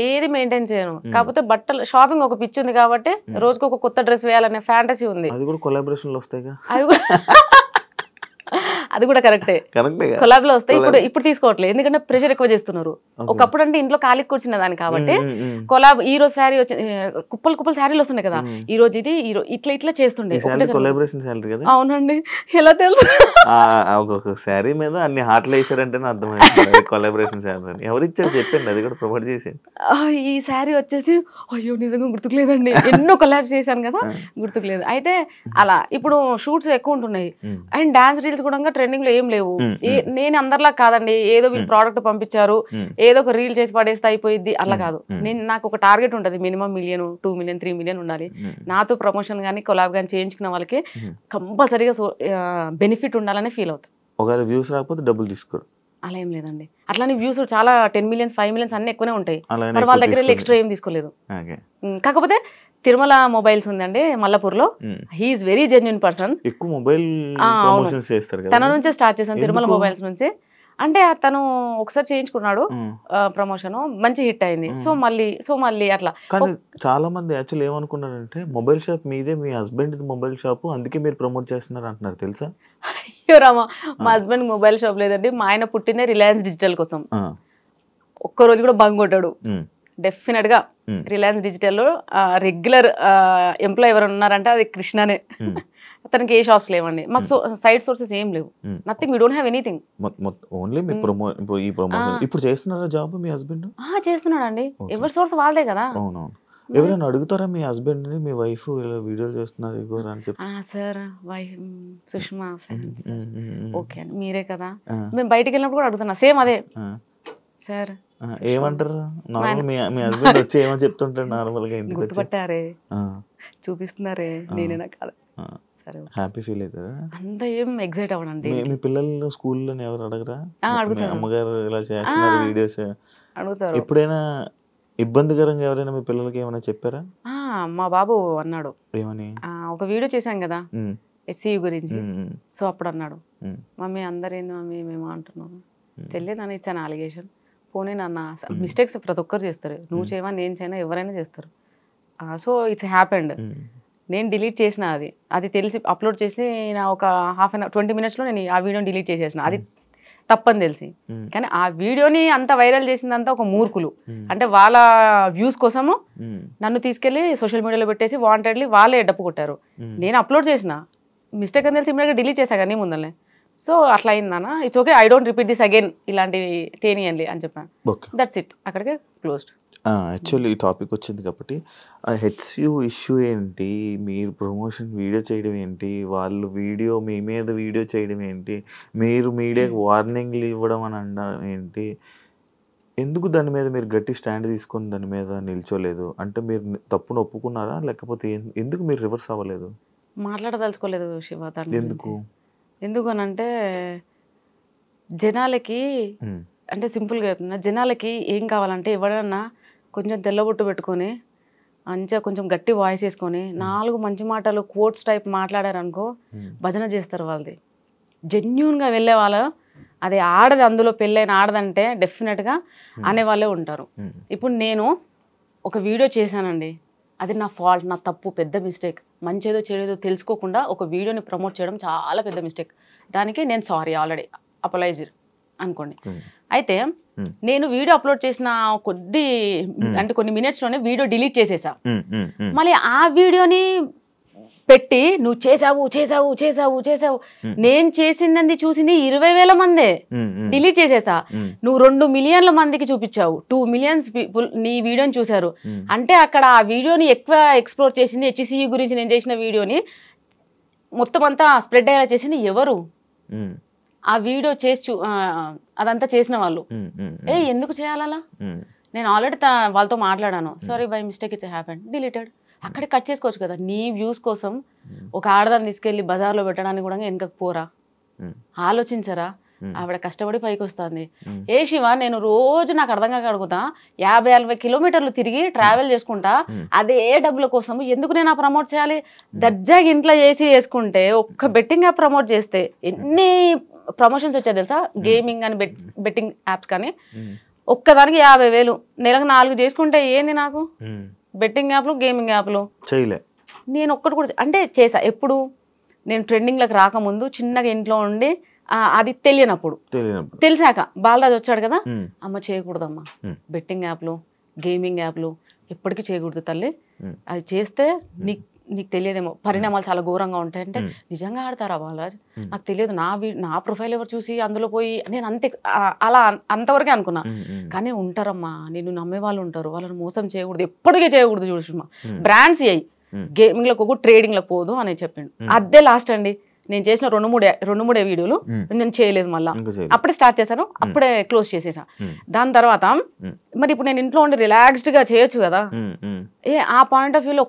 ఏది మెయింటైన్ చేయను. కాకపోతే బట్టలు షాపింగ్ ఒక పిచ్చి ఉంది కాబట్టి రోజుకి ఒక కొత్త డ్రెస్ వేయాలనే ఫ్యాంటసీ ఉంది. అది కూడా కొలాబరేషన్లు వస్తాయిగా, అది కూడా కరెక్టే, కొలాబ్ లో వస్తాయి. ఇప్పుడు తీసుకోవట్లేదు, ఎందుకంటే ప్రెషర్ ఎక్కువ చేస్తున్నారు. ఒకప్పుడు అంటే ఇంట్లో ఖాళీ కూర్చున్న దాన్ని కాబట్టి కొలాబ్ ఈ రోజు శారీ వచ్చి కుప్పలు శారీలు వస్తున్నాయి కదా, ఈ రోజు ఇది ఇట్లా చేస్తుండే. అవునండి, ఎలా తెలుసు? ఒక్కొక్క శారీ మీద అన్ని హార్ట్లు వేసారంటే అర్థమైంది కొలాబరేషన్ శారీ. ఎవరు ఇచ్చారు చెప్పండి, అది కూడా ప్రమోట్ చేసి. ఈ శారీ వచ్చేసి అయ్యో నిజంగా గుర్తుకులేదండి, ఎన్నో కొలాబ్స్ చేశాను కదా, గుర్తుకులేదు. అయితే అలా ఇప్పుడు షూట్స్ ఎక్కువ ఉంటున్నాయి అండ్ డాన్స్ రీల్స్ కూడా ట్రెండింగ్ లో ఏం లేవు. నేను అందరిలా కాదండి, ఏదో వీళ్ళు ప్రోడక్ట్ పంపించారు ఏదో ఒక రీల్ చేసి పడేస్తే అయిపోయింది అలా కాదు. నాకు ఒక టార్గెట్ ఉంటుంది, మినిమం 1 million, 2 million, 3 million ఉండాలి. నాతో ప్రమోషన్ కానీ కొలాబ్ కానీ చేయించుకున్న వాళ్ళకి కంపల్సరీగా బెనిఫిట్ ఉండాలని ఫీల్ అవుతాను. ఒకవేళ వ్యూస్ రాకపోతే డబ్బులు తీసుకోరు, అలా ఏం లేదండి. అట్లానే వ్యూస్ చాలా 10 millions, 5 millions అన్ని ఎక్కువనే ఉంటాయి. మరి వాళ్ళ దగ్గర ఎక్స్ట్రా ఏం తీసుకోలేదు. కాకపోతే తిరుమల మొబైల్స్ ఉందండి మల్లపూర్లో, హీఈస్ వెరీ జెన్యూన్ పర్సన్. ఎక్కువ మొబైల్ ప్రమోషన్స్ చేస్తారు కదా, తన నుంచే స్టార్ట్ చేశాను తిరుమల మొబైల్స్ నుంచి. అంటే తను ఒకసారి చేయించుకున్నాడు ప్రమోషన్, మంచి హిట్ అయింది. సో మళ్ళీ అట్లా. కానీ చాలా మంది యాక్చువల్ ఏమనుకున్నారంటే మొబైల్ షాప్ మీదే, మీ హస్బెండ్ మొబైల్ షాప్, అందుకే మీరు ప్రమోట్ చేస్తున్నారు అంటున్నారు తెలుసా? అయ్యో రామా, మా హస్బెండ్ మొబైల్ షాప్ లేదండి. మా ఆయన పుట్టిందే రిలయన్స్ డిజిటల్ కోసం. ఒక్కరోజు కూడా బంగ్ కొట్టాడు. డెఫినెట్ గా రిలయన్స్ డిజిటల్లో రెగ్యులర్ ఎంప్లాయ్ ఎవరు ఉన్నారంటే అది కృష్ణనే. అతనికి ఏ షాప్స్ లేవండి, మాకు సైడ్ సోర్సెస్ ఏం లేవు, nothing, we don't have anything. Only మీ ఈ ప్రమోషన్. ఇప్పుడు చేస్తున్నారా జాబ్ మీ హస్బెండ్? చేస్తున్నాడండి, ఎవరి సోర్స్ వాళ్ళదే కదా. అవునవును. ఎవరైనా అడుగుతారా మీ హస్బెండ్ ని, మీ వైఫ్ ఇలా వీడియోలు చేస్తున్నారు అని చెప్పి? Sir wife Sushma fans, okay అండి మీరే కదా. మేము బయటికి వెళ్ళినప్పుడు కూడా అడుగుతున్నా సేమ్ అదే. సార్ ఏమంటారు మీ హస్బెండ్ వచ్చి ఏమో చెప్తుంటారు నార్మల్ గా? ఇంటికి గుర్తుపట్టారే, చూపిస్తున్నారే, నేనేనా కాదు. సరే, హ్యాపీ ఫీల్ అవుతారా? అంత ఏం ఎగ్జైట్ అవ్వడండి. మీ పిల్లలు స్కూల్లో ఎవరు అడగరా? అడుగుతారు, అమ్మగారు ఇలా చేస్తున్నారు వీడియోస్ అడుగుతారు. ఎప్పుడైనా ఇబ్బందికరంగా ఎవరైనా మీ పిల్లలకి ఏమైనా చెప్పారా? మా బాబు అన్నాడు, ఏమని? ఒక వీడియో చేశాం కదా SCU గురించి, సో అప్పుడు అన్నాడు, మమ్మీ అందరేంది మమ్మీ మేము అంటున్నాము, తెలియదు ఇచ్చాను అలిగేషన్. పోనీ నాన్న, మిస్టేక్స్ ప్రతి ఒక్కరు చేస్తారు, నువ్వు చేయవా నేను చేయనా ఎవరైనా చేస్తారు. So it's happened. నేను డిలీట్ చేసిన అది తెలిసి అప్లోడ్ చేసి నా ఒక 20 minutesలో నేను ఆ వీడియోని డిలీట్ చేసేసిన, అది తప్పని తెలిసి. కానీ ఆ వీడియోని అంత వైరల్ చేసిందంతా ఒక మూర్ఖులు, అంటే వాళ్ళ వ్యూస్ కోసము నన్ను తీసుకెళ్లి సోషల్ మీడియాలో పెట్టేసి వాంటెడ్లీ వాళ్ళే డప్పు కొట్టారు. నేను అప్లోడ్ చేసిన మిస్టేక్ అని తెలిసి ఇమ్మీడియట్గా డిలీట్ చేశా కానీ ముందరనే. సో అట్లా అయిందన్న, it's okay, I don't repeat this again, ఇలాంటివి తేనియండి అని చెప్పాను. దట్స్ ఇట్, అక్కడికే క్లోజ్డ్. యాక్చువల్లీ ఈ టాపిక్ వచ్చింది కాబట్టి HCU ఇష్యూ ఏంటి, మీరు ప్రమోషన్ వీడియో చేయడం ఏంటి, వాళ్ళు వీడియో మీ మీద వీడియో చేయడం ఏంటి, మీరు మీడియాకి వార్నింగ్లు ఇవ్వడం అని అనడం ఏంటి, ఎందుకు దాని మీద మీరు గట్టి స్టాండ్ తీసుకొని దాని మీద నిల్చోలేదు? అంటే మీరు తప్పును ఒప్పుకున్నారా, లేకపోతే ఎందుకు మీరు రివర్స్ అవ్వలేదు? మాట్లాడదలుచుకోలేదు శివ దాన్ని. ఎందుకు అనంటే జనాలకి, అంటే సింపుల్గా చెప్తున్నా, జనాలకి ఏం కావాలంటే ఎవడన్నా కొంచెం తెల్లబొట్టు పెట్టుకొని మంచిగా కొంచెం గట్టి వాయిస్ వేసుకొని 4 మంచి మాటలు కోట్స్ టైప్ మాట్లాడారనుకో భజన చేస్తారు. వాళ్ళది జెన్యూన్గా వెళ్ళే వాళ్ళు, అది ఆడది, అందులో పెళ్ళైన ఆడదంటే డెఫినెట్గా అనేవాళ్ళే ఉంటారు. ఇప్పుడు నేను ఒక వీడియో చేశానండి, అది నా ఫాల్ట్, నా తప్పు, పెద్ద మిస్టేక్. మంచిదో చెడేదో తెలుసుకోకుండా ఒక వీడియోని ప్రమోట్ చేయడం చాలా పెద్ద మిస్టేక్. దానికి నేను సారీ ఆల్రెడీ అపలైజ్ అనుకోండి. అయితే నేను వీడియో అప్లోడ్ చేసిన కొన్ని మినిట్స్లోనే వీడియో డిలీట్ చేసేసా. మళ్ళీ ఆ వీడియోని పెట్టి నువ్వు చేసావు చేసావు చేసావు చేసావు, నేను చేసింది చూసింది 20,000 మందే, డిలీట్ చేసేసా. నువ్వు 2 మిలియన్ల మందికి చూపించావు, 2 మిలియన్స్ పీపుల్ నీ వీడియోని చూశారు. అంటే అక్కడ ఆ వీడియోని ఎక్కువ ఎక్స్ప్లోర్ చేసింది HCU గురించి నేను చేసిన వీడియోని మొత్తం అంతా స్ప్రెడ్ అయ్యేలా చేసింది ఎవరు? ఆ వీడియో చేసి అదంతా చేసిన వాళ్ళు. ఎందుకు చేయాలలా? నేను ఆల్రెడీ వాళ్ళతో మాట్లాడాను, sorry by mistake it's happened, deleted. అక్కడే కట్ చేసుకోవచ్చు కదా. నీ వ్యూస్ కోసం ఒక ఆడదాన్ని తీసుకెళ్లి బజార్లో పెట్టడానికి కూడా వెనకకు పోరా? ఆలోచించరా? ఆవిడ కష్టపడి పైకి వస్తుంది. ఏ శివ, నేను రోజు నాకు అర్థం కాక అడుగుతా, 50-60 కిలోమీటర్లు తిరిగి ట్రావెల్ చేసుకుంటా, అదే డబ్బుల కోసం ఎందుకు నేను ప్రమోట్ చేయాలి? దర్జాగా ఇంట్లో చేసుకుంటే, ఒక్క బెట్టింగ్ యాప్ ప్రమోట్ చేస్తే ఎన్ని ప్రమోషన్స్ వచ్చాయి తెలుసా? గేమింగ్ అని బెట్టింగ్ యాప్స్ కానీ ఒక్కదానికి 50,000, నెలకు 4 చేసుకుంటే ఏంది నాకు? బెట్టింగ్ యాప్లు, గేమింగ్ యాప్లు చేయలే. నేను ఒక్కటి కూడా అంటే చేసా. ఎప్పుడు నేను ట్రెండింగ్లకు రాకముందు చిన్నగా ఇంట్లో ఉండి, అది తెలియనప్పుడు. తెలిసాక బాలరాజు వచ్చాడు కదా, అమ్మ చేయకూడదమ్మా బెట్టింగ్ యాప్లు, గేమింగ్ యాప్లు ఎప్పటికీ చేయకూడదు తల్లి. అది చేస్తే నీకు తెలియదేమో, పరిణామాలు చాలా ఘోరంగా ఉంటాయంటే, నిజంగా ఆడతారా బాలరాజ్? నాకు తెలియదు, నా ప్రొఫైల్ ఎవరు చూసి అందులో పోయి, నేను అలా అంతవరకే అనుకున్నా. కానీ ఉంటారమ్మా, నేను నమ్మే వాళ్ళు ఉంటారు, వాళ్ళని మోసం చేయకూడదు, ఎప్పటికీ చేయకూడదు. చూడమ్మా, బ్రాండ్స్ అయ్యి గేమింగ్లకు పోకు, ట్రేడింగ్లకు పోదు అని చెప్పిండు. అదే లాస్ట్ అండి. నేను చేసిన 2-3 వీడియోలు నేను చేయలేదు, మళ్ళీ అప్పుడే స్టార్ట్ చేశాను, అప్పుడే క్లోజ్ చేసేసా. దాని తర్వాత మరి ఇప్పుడు నేను ఇంట్లో ఉండి రిలాక్స్డ్ గా చేయొచ్చు కదా. ఆ పాయింట్ ఆఫ్ వ్యూలో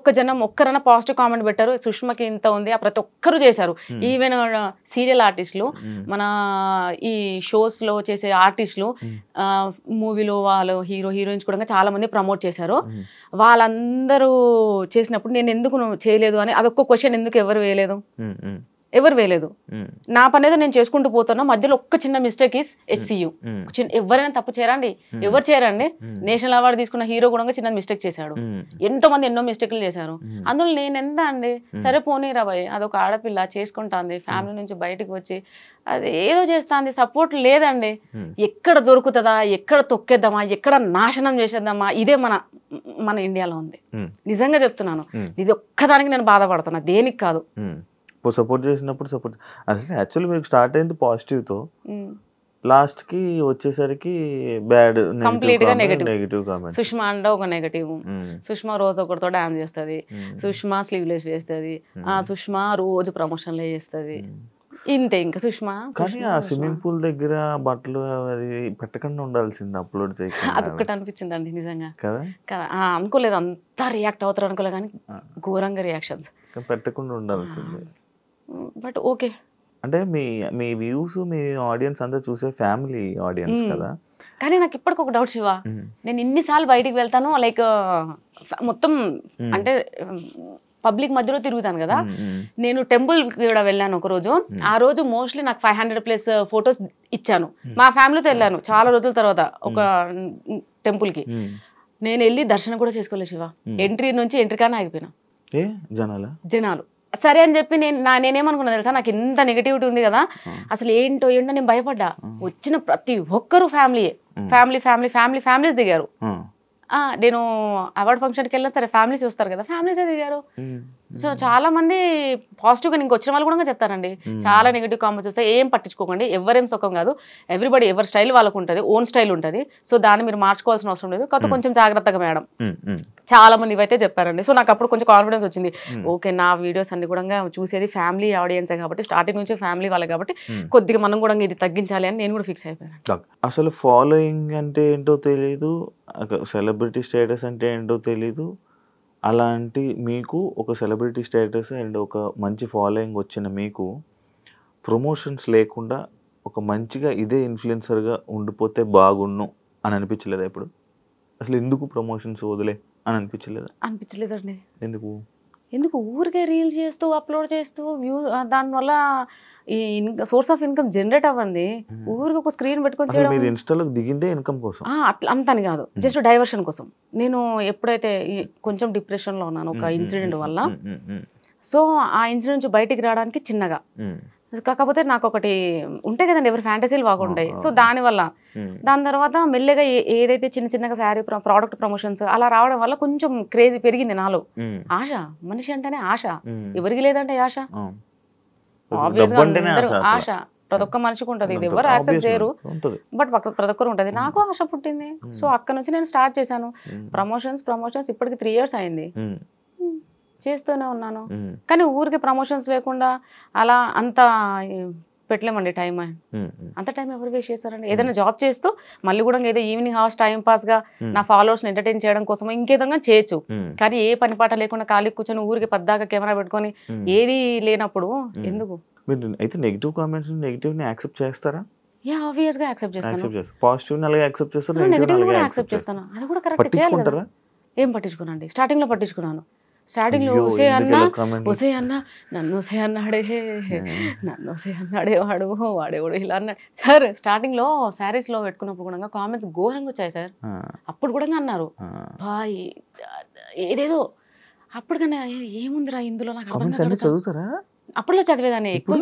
ఒక్కరైనా పాజిటివ్ కామెంట్ పెట్టారు, సుష్మకి ఇంత ఉంది, ప్రతి ఒక్కరు చేశారు. ఈవెన్ సీరియల్ ఆర్టిస్టులు, మన ఈ షోస్ లో చేసే ఆర్టిస్టులు, మూవీలో వాళ్ళు హీరో హీరోయిన్స్ కూడా చాలా మంది ప్రమోట్ చేశారు. వాళ్ళందరూ చేసినప్పుడు నేను ఎందుకు చేయలేదు అని అదొక్క క్వశ్చన్ ఎందుకు ఎవరు వేయలేదు. నా పని ఏదో నేను చేసుకుంటూ పోతున్నా, మధ్యలో ఒక్క చిన్న మిస్టేక్ ఇస్ HCU. ఎవరైనా తప్పు చేయరండి, ఎవరు చేయరండి. నేషనల్ అవార్డు తీసుకున్న హీరో కూడా చిన్న మిస్టేక్ చేశాడు, ఎంతో మంది ఎన్నో మిస్టేక్లు చేశారు. అందులో నేను ఎంత అండి, సరే పోనీరా భయ్, అదొక ఆడపిల్ల చేసుకుంటాంది, ఫ్యామిలీ నుంచి బయటకు వచ్చి అది ఏదో చేస్తాంది, సపోర్ట్ లేదండి. ఎక్కడ దొరుకుతుందా, ఎక్కడ తొక్కేద్దామా, ఎక్కడ నాశనం చేసేద్దామా, ఇదే మన ఇండియాలో ఉంది. నిజంగా చెప్తున్నాను, ఇది ఒక్కదానికి నేను బాధపడుతున్నా, దేనికి కాదు. సపోర్ట్ చేసినప్పుడు సపోర్ట్ అసలు యాక్చువల్లీ మీకు స్టార్ట్ అయింది పాజిటివ్తో, లాస్ట్ కి వచ్చేసరికి బ్యాడ్, కంప్లీట్ గా నెగటివ్ కామెంట్. సుష్మా అంటే ఒక నెగటివ్. సుష్మా రోజు ఒకరితో డాన్స్ చేస్తుంది, సుష్మా స్లీవ్లెస్ వేస్తుంది, సుష్మా రోజు ప్రమోషన్లే చేస్తుంది, ఇంతే. ఇంకా సుష్మా కానీ ఆ స్విమ్మింగ్ పూల్ దగ్గర బట్టలు అది పెట్టకుండా ఉండాల్సింది, అప్లోడ్ చేయకుండా. అదొక్కటి అనిపించిందండి నిజంగా కదా. అనుకోలేదు అంతా రియాక్ట్ అవుతారు అనుకోలేదు, కానీ ఘోరంగా రియాక్షన్స్. పెట్టకుండా ఉండాల్సింది. బట్ ఓకే, అంటే మీ వ్యూస్, మీ ఆడియన్స్ అంతా చూసే ఫ్యామిలీ ఆడియన్స్ కదా. కానీ నాకు ఇప్పటికి ఒక డౌట్ శివ, నేను ఇన్నిసార్లు బయటికి వెళ్తాను, లైక్ మొత్తం అంటే పబ్లిక్ మధ్యలో తిరుగుతాను కదా. నేను టెంపుల్ కూడా వెళ్ళాను ఒక రోజు. ఆ రోజు మోస్ట్లీ నాకు 500+ ఫొటోస్ ఇచ్చాను. మా ఫ్యామిలీతో వెళ్ళాను చాలా రోజుల తర్వాత ఒక టెంపుల్ కి. నేను వెళ్ళి దర్శనం కూడా చేసుకోలేదు శివ. ఎంట్రీ కానీ ఆగిపోయినా జనాలు. సరే అని చెప్పి నేనేమనుకున్నా తెలుసా, నాకు ఇంత నెగిటివిటీ ఉంది కదా, అసలు ఏంటో నేను భయపడ్డా. వచ్చిన ప్రతి ఒక్కరు ఫ్యామిలీస్ దిగారు. నేను అవార్డ్ ఫంక్షన్కి వెళ్ళినా సరే ఫ్యామిలీస్ చూస్తారు కదా, ఫ్యామిలీసే దిగారు. సో చాలా మంది పాజిటివ్గా ఇంక వచ్చిన వాళ్ళు కూడా చెప్తారండి, చాలా నెగిటివ్ కామెంట్స్ వస్తాయి, ఏం పట్టించుకోకండి, ఎవరేం సుఖం కాదు, ఎవ్రీబడి ఎవరి స్టైల్ వాళ్ళకు ఉంటుంది, ఓన్ స్టైల్ ఉంటుంది. సో దాన్ని మీరు మార్చుకోవాల్సిన అవసరం లేదు, కాకపోతే కొంచెం జాగ్రత్తగా మేడం. చాలా మంది ఇవైతే చెప్పారండి. సో నాకు అప్పుడు కొంచెం కాన్ఫిడెన్స్ వచ్చింది, ఓకే నా వీడియోస్ అన్ని కూడా చూసేది ఫ్యామిలీ ఆడియన్సే కాబట్టి, స్టార్టింగ్ నుంచి ఫ్యామిలీ వాళ్ళే కాబట్టి కొద్దిగా మనం కూడా ఇది తగ్గించాలి అని నేను కూడా ఫిక్స్ అయిపోయాను. అసలు ఫాలోయింగ్ అంటే ఏంటో తెలియదు, సెలబ్రిటీ స్టేటస్ అంటే ఏంటో తెలీదు. అలాంటి మీకు ఒక సెలబ్రిటీ స్టేటస్ అండ్ ఒక మంచి ఫాలోయింగ్ వచ్చిన మీకు ప్రమోషన్స్ లేకుండా ఒక మంచిగా ఇదే ఇన్ఫ్లుయెన్సర్గా ఉండిపోతే బాగున్ను అని అనిపించలేదా ఇప్పుడు? అసలు ఎందుకు ప్రమోషన్స్ వదిలే అని అనిపించలేదండి. ఎందుకు ఊరికే రీల్స్ చేస్తూ అప్లోడ్ చేస్తూ దానివల్ల ఈ సోర్స్ ఆఫ్ ఇన్కమ్ జనరేట్ అవ్వండి. ఊరికి ఒక స్క్రీన్ పెట్టుకొని చేయడం, ఇన్స్టాలో దిగిందే ఇన్కమ్ కోసం, అట్లా అంతని కాదు, జస్ట్ డైవర్షన్ కోసం. నేను ఎప్పుడైతే కొంచెం డిప్రెషన్ లో ఉన్నాను ఒక ఇన్సిడెంట్ వల్ల, సో ఆ ఇన్సిడెంట్ నుంచి బయటికి రావడానికి చిన్నగా, కాకపోతే నాకు ఒకటి ఉంటాయి కదండి, ఎవరి ఫ్యాంటసీలు బాగుంటాయి. సో దాని తర్వాత మెల్లగా ఏదైతే చిన్నగా శారీ ప్రోడక్ట్ ప్రమోషన్స్ అలా రావడం వల్ల కొంచెం క్రేజీ పెరిగింది నాలో. ఆశ, మనిషి అంటేనే ఆశ, ఎవరికి లేదంటే ఆశ, ఆశ ప్రతి ఒక్క మనిషికి ఉంటుంది, ఇది ఎవరు యాక్సెప్ట్ చేయరు, బట్ ప్రతి ఒక్కరు ఉంటుంది. నాకు ఆశ పుట్టింది. సో అక్కడ నుంచి నేను స్టార్ట్ చేశాను ప్రమోషన్స్. ఇప్పటికి 3 years అయింది. చేస్తూనే ఉన్నాను. కానీ ఊరికి ప్రమోషన్స్ లేకుండా అలా అంత పెట్టలేమండి టైం. అంత టైం ఎవరు వేస్ట్ చేస్తారండి? ఏదైనా జాబ్ చేస్తూ మళ్ళీ కూడా ఏదో ఈవినింగ్ అవర్స్ టైం పాస్ గా నా ఫాలోవర్స్ ఎంటర్టైన్ చేయడం కోసం ఇంకేదైనా చేయొచ్చు. కానీ ఏ పని పాట లేకుండా ఖాళీ కూర్చొని ఊరికి పద్దాక కెమెరా పెట్టుకొని ఏది లేనప్పుడు ఎందుకు? అయితే నెగిటివ్ కామెంట్స్ నెగిటివ్ ని యాక్సెప్ట్ చేస్తారా? ఆబ్వియస్ గా యాక్సెప్ట్ చేస్తాను. పాజిటివ్ ని అలాగే యాక్సెప్ట్ చేస్తారు, నెగిటివ్ కూడా యాక్సెప్ట్ చేస్తాను. అది కూడా కరెక్ట్ చేయాలి కదా. ఏం పట్టించుకున్నాండి? స్టార్టింగ్ లో పట్టించుకున్నాను. స్టార్టింగ్ లో ఒసే అన్న నన్ను ఒసే అన్నాడే, నన్ను ఒసే అన్నాడే వాడేవాడు ఇలా అన్నాడు సార్. స్టార్టింగ్ లో శారీస్ లో పెట్టుకున్నప్పుడు కూడా కామెంట్స్ ఘోరంగా వచ్చాయి సార్. అప్పుడు కూడా అన్నారు బాయ్ ఏదేదో. అప్పటికన్నా ఏముందిరా ఇందులో నాకు చదువుతారా? అప్పట్లో చదివేదాన్ని ఎక్కువ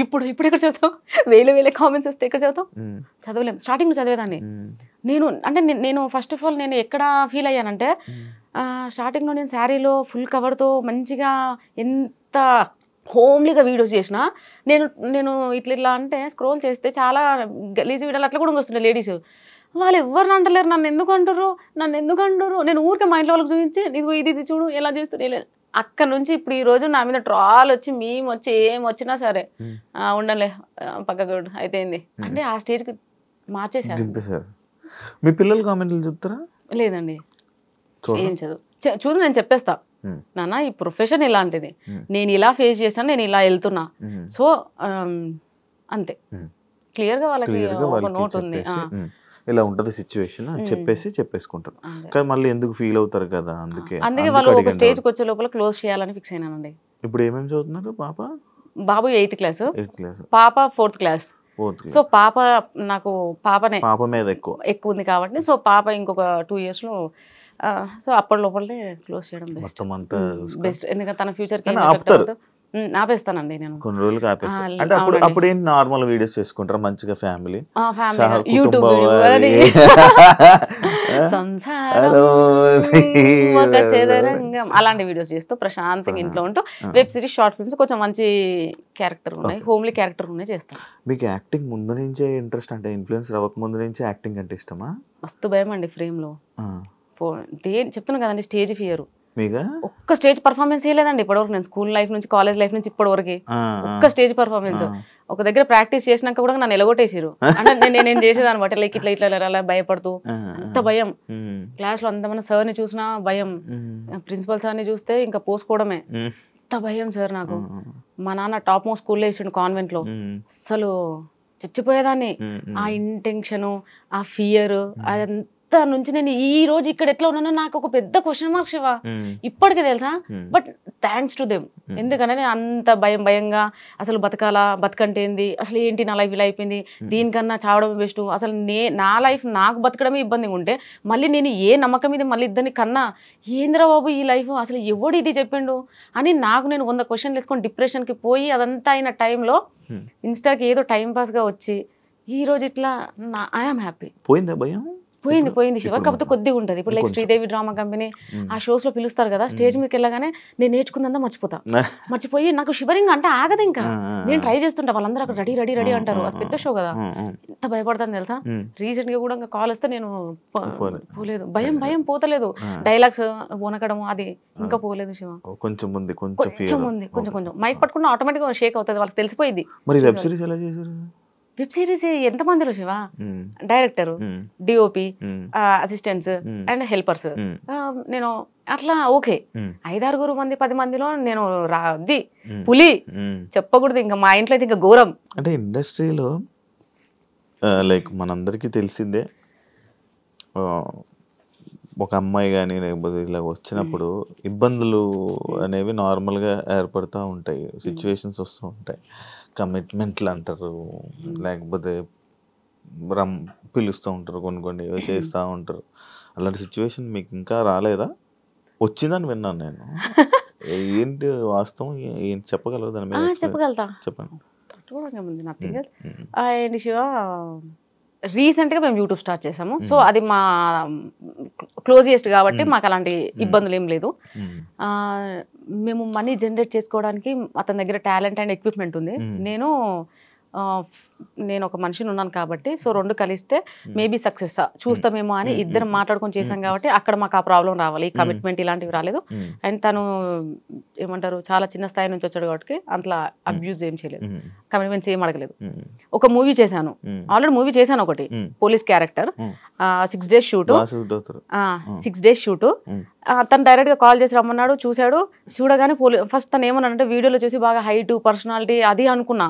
ఇప్పుడు ఎక్కడ చదువుతాం? వేలే కామెంట్స్ వస్తే ఎక్కడ చదువుతాం? చదవలేం. స్టార్టింగ్ లో చదివేదాన్ని నేను ఫస్ట్ ఆఫ్ ఆల్ నేను ఎక్కడ ఫీల్ అయ్యానంటే స్టార్టింగ్ లో నేను శారీలో ఫుల్ కవర్తో మంచిగా ఎంత హోమ్లీగా వీడియోస్ చేసిన నేను ఇట్లా అంటే స్క్రోల్ చేస్తే చాలా గలీజ్ వీడియోలు అట్లా కూడా వస్తుండే లేడీస్. వాళ్ళు ఎవరిని అంటలేరు, నన్ను ఎందుకు అంటారు. నేను ఊరికే మా ఇంట్లో వాళ్ళకి చూపించి ఇది చూడు ఎలా చేస్తున్నా. అక్కడ నుంచి ఇప్పుడు ఈ రోజు నా మీద ట్రాల్ వచ్చి మేము వచ్చి ఏం వచ్చినా సరే ఉండలే పక్కకు అయితే అంటే ఆ స్టేజ్కి మార్చేసారు. మీ పిల్లలు కామెంట్లు చూస్తారా? లేదండి, ఏం చూడు నేను చెప్పేస్తా నాన్న ఈ ప్రొఫెషన్ ఇలాంటిది, నేను ఇలా ఫేస్ చేశాను, నేను ఇలా వెళ్తున్నా. సో అంతే క్లియర్ గా వాళ్ళకి ఒక నోట్ ఉంది, ఇలా ఉంటది సిచ్యువేషన్ చెప్పేసుకుంటారు. కానీ మళ్ళీ ఎందుకు ఫీల్ అవుతారు కదా, అందుకే వాళ్ళు ఒక స్టేజ్కి వచ్చే లోపల క్లోజ్ చేయాలని ఫిక్స్ అయినానండి. ఇప్పుడు ఏమేమి చదువుతున్నారు? బాబు 8th క్లాస్, పాప 4th క్లాస్. సో పాప నాకు పాప మీద ఎక్కువ ఉంది కాబట్టి సో పాప ఇంకొక 2 years లో సో అప్పటి లోపలే క్లోజ్ చేయడం బెస్ట్. ఎందుకంటే తన ఫ్యూచర్ కి ఆపేస్తానండి నేను కొన్ని రోజులకి ఆపేస్తాను. అంటే అప్పుడు ఏంటి నార్మల్ వీడియోస్ చేసుకుంటారా మంచిగా ఫ్యామిలీ యూట్యూబ్ అలాంటి వీడియోస్ చేస్తూ ప్రశాంతంగా ఇంట్లో ఉంటూ వెబ్ సిరీస్ షార్ట్ ఫిల్మ్స్ కొంచెం మంచి క్యారెక్టర్ ఉన్నాయి, హోమ్లీ క్యారెక్టర్ ఉన్నాయి చేస్తాను. మీకు యాక్టింగ్ ముందు నుంచే ఇంట్రెస్ట్, అంటే ఇన్ఫ్లుయెన్స్ అవ్వక ముందు నుంచే యాక్టింగ్ అంటే ఇష్టమా? మస్తు భయం అండి ఫ్రేమ్ లో. చెప్తున్నా కదండి స్టేజ్ ఫియర్. ఒక్క స్టేజ్ పర్ఫార్మెన్స్ చేయలేదండి ఇప్పటివరకు. నేను స్కూల్ లైఫ్ నుంచి కాలేజ్ లైఫ్ నుంచి ఇప్పటి వరకు ఒక్క స్టేజ్ పర్ఫార్మెన్స్. ఒక దగ్గర ప్రాక్టీస్ చేసినాక కూడా నన్ను ఎలగొట్టేసారు. అంటే నేను చేసేదాన్ని బట్టి లైక్ ఇట్లా అలా భయపడుతూ అంత భయం. క్లాస్ లో అంతమంది సార్ని చూసినా భయం, ప్రిన్సిపల్ సార్ని చూస్తే ఇంకా పోసుకోవడమే. అంత భయం సార్ నాకు. మా నాన్న టాప్ మోస్ట్ స్కూల్లో వేసిండు కాన్వెంట్ లో. అసలు చచ్చిపోయేదాన్ని. ఆ ఇంటెన్షన్, ఆ ఫియర్, అదంతా నుంచి నేను ఈ రోజు ఇక్కడ ఎట్లా ఉన్నానో నాకు ఒక పెద్ద క్వశ్చన్ మార్క్ శివ ఇప్పటికే తెలుసా. But thanks to them. ఎందుకంటే నేను అంత భయంగా అసలు బతకంటే ఏంది, అసలు ఏంటి నా లైఫ్ ఇలా అయిపోయింది, దీనికన్నా చావడం బెస్ట్, అసలు నా లైఫ్ నాకు బతకడమే ఇబ్బందిగా ఉంటే మళ్ళీ నేను ఏ నమ్మకం మీద మళ్ళీ ఇద్దరిని కన్నా ఏంద్రా బాబు ఈ లైఫ్, అసలు ఎవడు ఇది చెప్పిండు అని నాకు నేను 100 క్వశ్చన్లు వేసుకొని డిప్రెషన్కి పోయి అదంతా అయిన టైంలో ఇన్స్టాకి ఏదో టైం పాస్గా వచ్చి ఈ రోజు ఇట్లా ఐఎమ్ హ్యాపీ. పోయిందా భయం? పోయింది శివ. కాకపోతే కొద్దిగా ఉంటుంది. ఇప్పుడు లైక్ శ్రీదేవి డ్రామా కంపెనీ ఆ షోస్ లో పిలుస్తారు కదా, స్టేజ్ మీదకి వెళ్ళగానే నేను నేర్చుకుందా మర్చిపోయి నాకు షివరింగ్ అంటే ఆగదు. ఇంకా నేను ట్రై చేస్తుంటా, వాళ్ళందరూ అక్కడ రెడీ అంటారు. అది పెద్ద షో కదా, ఎంత భయపడతాను తెలుసా. రీసెంట్ గా కూడా కాల్ వస్తే నేను పోలేదు. భయం పోతలేదు. డైలాగ్స్ వనకడం అది ఇంకా పోలేదు శివ. కొంచెం మైక్ పట్టుకున్న ఆటోమేటిక్ గా షేక్ అవుతుంది, వాళ్ళకి తెలిసిపోయింది. వెబ్ సిరీస్ ఎంత మందిలో Shiva, director, DOP, assistants and helpers. నేను అట్లా ఓకే 5-6 మంది 10 మందిలో నేను పులి చెప్పకూడదు. ఇంకా మా ఇంట్లో అయితే ఇంకా ఘోరం. అంటే ఇండస్ట్రీలో లైక్ మనందరికీ తెలిసిందే, ఒక అమ్మాయి కానీ లేకపోతే ఇలా వచ్చినప్పుడు ఇబ్బందులు అనేవి నార్మల్గా ఏర్పడుతూ ఉంటాయి, సిచ్యువేషన్స్ వస్తూ ఉంటాయి. కమిట్మెంట్లు అంటారు, లేకపోతే పిలుస్తూ ఉంటారు, కొన్ని చేస్తూ ఉంటారు. అలాంటి సిచ్యువేషన్ మీకు ఇంకా రాలేదా? వచ్చిందని విన్నాను నేను. ఏంటి వాస్తవం, ఏంటి చెప్పగలరు దాని మీద? చెప్పగలుగుతా, చెప్పండి. అండ్ శివ రీసెంట్గా మేము యూట్యూబ్ స్టార్ట్ చేసాము. సో అది మా క్లోజియెస్ట్ కాబట్టి మాకు అలాంటి ఇబ్బందులు ఏం లేదు. మేము మనీ జనరేట్ చేసుకోవడానికి అతని దగ్గర టాలెంట్ అండ్ ఎక్విప్మెంట్ ఉంది. నేను నేను ఒక మనిషిని ఉన్నాను కాబట్టి సో 2 కలిస్తే మేబీ సక్సెస్ చూస్తామేమో అని ఇద్దరం మాట్లాడుకొని చేశాం కాబట్టి అక్కడ మాకు ఆ ప్రాబ్లం రావాలి, ఈ కమిట్మెంట్ ఇలాంటివి రాలేదు. అండ్ తను ఏమంటారు చాలా చిన్న స్థాయి నుంచి వచ్చాడు కాబట్టి అట్లా అబ్యూజ్ ఏం చేయలేదు, కమిట్మెంట్స్ ఏం అడగలేదు. ఒక మూవీ చేశాను, ఆల్రెడీ మూవీ చేశాను ఒకటి, police character, 6 days shoot, 6 days shoot. తను డైరెక్ట్ గా కాల్ చేసి రమ్మన్నాడు, చూశాడు. చూడగానే ఫస్ట్ తను ఏమన్నాడంటే వీడియోలో చూసి బాగా హైట్ పర్సనాలిటీ అది అనుకున్నా,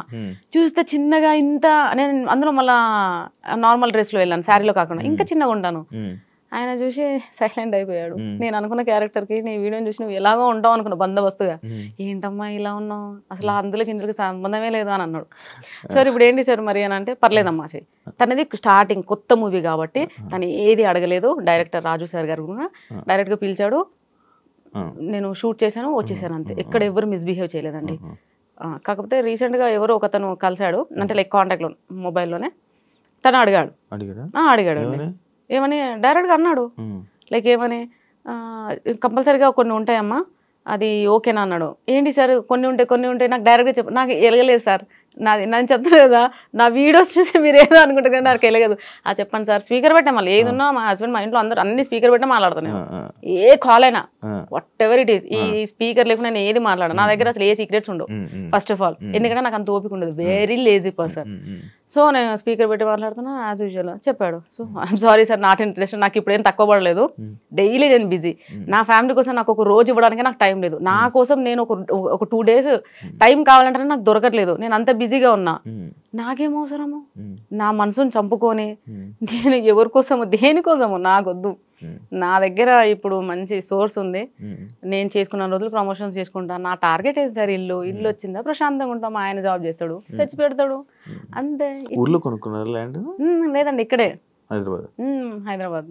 చూస్తే చిన్నగా ఇంత, నేను అందులో మళ్ళా నార్మల్ డ్రెస్ లో వెళ్ళాను, శారీలో కాకుండా ఇంకా చిన్నగా ఉంటాను. ఆయన చూసి సైలెంట్ అయిపోయాడు. నేను అనుకున్న క్యారెక్టర్ కి నీ వీడియోని చూసి నువ్వు ఎలాగో ఉంటావు అనుకున్నా బందోబస్తుగా, ఏంటమ్మా ఇలా ఉన్నావు అసలు అందులోకి ఇందులోకి సంబంధమే లేదు అని అన్నాడు. సార్ ఇప్పుడు ఏంటి సార్ మరి అని అంటే పర్లేదమ్మా చెయ్యి. తనది స్టార్టింగ్ కొత్త మూవీ కాబట్టి తను ఏది అడగలేదు. డైరెక్టర్ రాజు సార్ గారు కూడా డైరెక్ట్ గా పిలిచాడు, నేను షూట్ చేశాను వచ్చేసాను అంతే, ఎక్కడ ఎవరు మిస్బిహేవ్ చేయలేదండి. కాకపోతే రీసెంట్ గా ఎవరో ఒకతను కలిశాడు అంటే లైక్ కాంటాక్ట్ లో మొబైల్లోనే, తను అడిగాడు ఏమని డైరెక్ట్గా అన్నాడు, లైక్ ఏమని కంపల్సరీగా కొన్ని ఉంటాయమ్మా అది ఓకేనా అన్నాడు. ఏంటి సార్ కొన్ని ఉంటాయి నాకు డైరెక్ట్గా చెప్పు, నాకు ఎలగలేదు సార్, నేను చెప్తాను కదా నా వీడియోస్ చూసి మీరు ఏదో అనుకుంటారు కానీ నాకు వెళ్ళగదు. చెప్పండి సార్, స్పీకర్ పెట్టా మళ్ళీ ఏది ఉన్నా మా హస్బెండ్ మా ఇంట్లో అందరూ అన్ని స్పీకర్ పెట్టా మాట్లాడతాను, ఏ కాల్ అయినా వాట్ ఎవర్ ఇట్ ఈస్, ఈ స్పీకర్ లేకుండా నేను ఏది మాట్లాడాను, నా దగ్గర అసలు ఏ సీక్రెట్స్ ఉండవు ఫస్ట్ ఆఫ్ ఆల్, ఎందుకంటే నాకు అంత ఓపిక ఉండదు, వెరీ లేజీ పర్సన్. సో నేను స్పీకర్ పెట్టి మాట్లాడుతున్నా యాజ్ యూజువల్. చెప్పాడు, so I'm sorry sir not interest, నాకు ఇప్పుడు ఏం తక్కువ పడలేదు, డైలీ నేను బిజీ, నా ఫ్యామిలీ కోసం నాకు ఒక రోజు ఇవ్వడానికి నాకు టైం లేదు, నా కోసం నేను ఒక 2 days టైం కావాలంటే నాకు దొరకట్లేదు, నేను అంత బిజీగా ఉన్నా, నాకేం అవసరము నా మనసుని చంపుకొని నేను ఎవరి కోసము దేనికోసము నాకొద్దు. నా దగ్గర ఇప్పుడు మంచి సోర్స్ ఉంది, నేను చేసుకున్న రోజులు ప్రమోషన్స్ చేసుకుంటా, నా టార్గెట్ ఏంటి సార్ ఇల్లు వచ్చిందా ప్రశాంతంగా ఉంటాం, ఆయన జాబ్ చేస్తాడు తెచ్చి పెడతాడు అంతే. ఊర్లో కొనుక్కున్నారు ల్యాండ్? లేదండి ఇక్కడే హైదరాబాద్.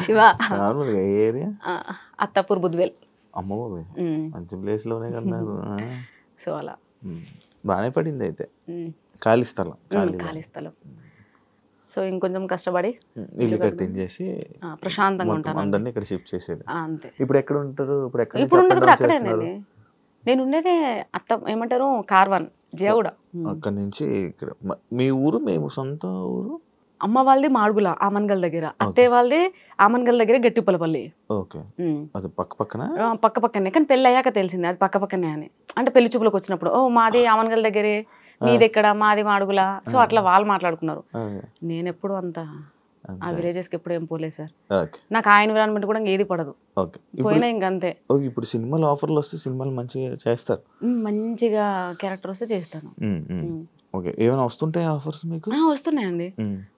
శివ అత్తాపూర్ బుద్వేల్. అమ్మో మంచి ప్లేస్ లోనే కన్నారు. సో అలా బాగానే పడింది అయితే. ఖాళీ స్థలం. సో ఇంకొంచెం కష్టపడి ఇల్లు కట్టించేసి ప్రశాంతంగా ఉంటాను, అందరినీ ఇక్కడ షిఫ్ట్ చేసేది అంతే. ఇప్పుడు ఎక్కడ ఉంటారు? ఇప్పుడు ఉండదు అక్కడేనండి, నేను ఉండేది ఏమంటారు కార్వాన్ జయగూడ. అక్కడ నుంచి ఇక్కడ మీ ఊరు? మేము సొంత ఊరు. అమ్మ వాళ్ళది మాడుగుల ఆమన్గల్ దగ్గర, అత్తయ్య వాళ్ళది ఆమన్గల్ దగ్గర గట్టిపల్లపల్లి. ఓకే, అది పక్కనే కానీ పెళ్ళి అయ్యాక తెలిసింది అది పక్కనే అని. అంటే పెళ్లి చూపులకు వచ్చినప్పుడు ఓ మాది ఆమన్గల్ దగ్గరే, మీది ఎక్కడ, మాది మాడుగుల. సో అట్లా వాళ్ళు మాట్లాడుకున్నారు. నేను ఎప్పుడు అంత ఆ విలేజెస్ కి ఎప్పుడు ఏం పోలేదు సార్, నాకు ఆ ఎన్విరాన్మెంట్ కూడా ఏది పడదు, పోయినా ఇంకంతే. ఇప్పుడు సినిమాలు ఆఫర్లు వస్తే సినిమాలు మంచిగా చేస్తారు, మంచిగా క్యారెక్టర్ వస్తే చేస్తాను. ఓకే, ఏమైనా వస్తుంటాయి ఆఫర్స్ మీకు? వస్తున్నాయండి,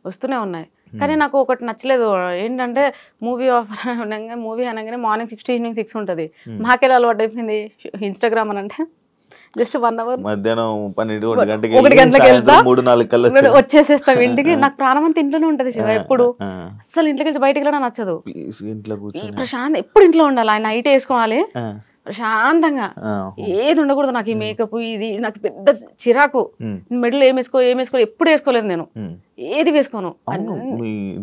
వస్తూనే ఉన్నాయి. కానీ నాకు ఒకటి నచ్చలేదు ఏంటంటే మూవీ ఆఫర్ అనగానే మార్నింగ్ 6 to evening 6 ఉంటుంది. మాకెలా అలవాటు అయిపోయింది ఇన్స్టాగ్రామ్ అని అంటే జస్ట్ 1 hour మధ్యాహ్నం 1 గంటలకు వెళ్తా 3-4 కల్లా వచ్చేసేస్తాం ఇంటికి. నాకు ప్రాణం అంతా ఇంట్లోనే ఉంటది శివ, ఎప్పుడు అసలు ఇంట్లోకి వెళ్ళి బయటకి వెళ్ళడం నచ్చదు, ప్రశాంత్ ఎప్పుడు ఇంట్లో ఉండాలి. ఆయన నైట్ వేసుకోవాలి ప్రశాంతంగా, ఏది ఉండకూడదు. నాకు ఈ మేకప్ ఇది నాకు పెద్ద చిరాకు. మెడలో ఏం వేసుకో ఎప్పుడు వేసుకోలేదు నేను, ఏది వేసుకోను.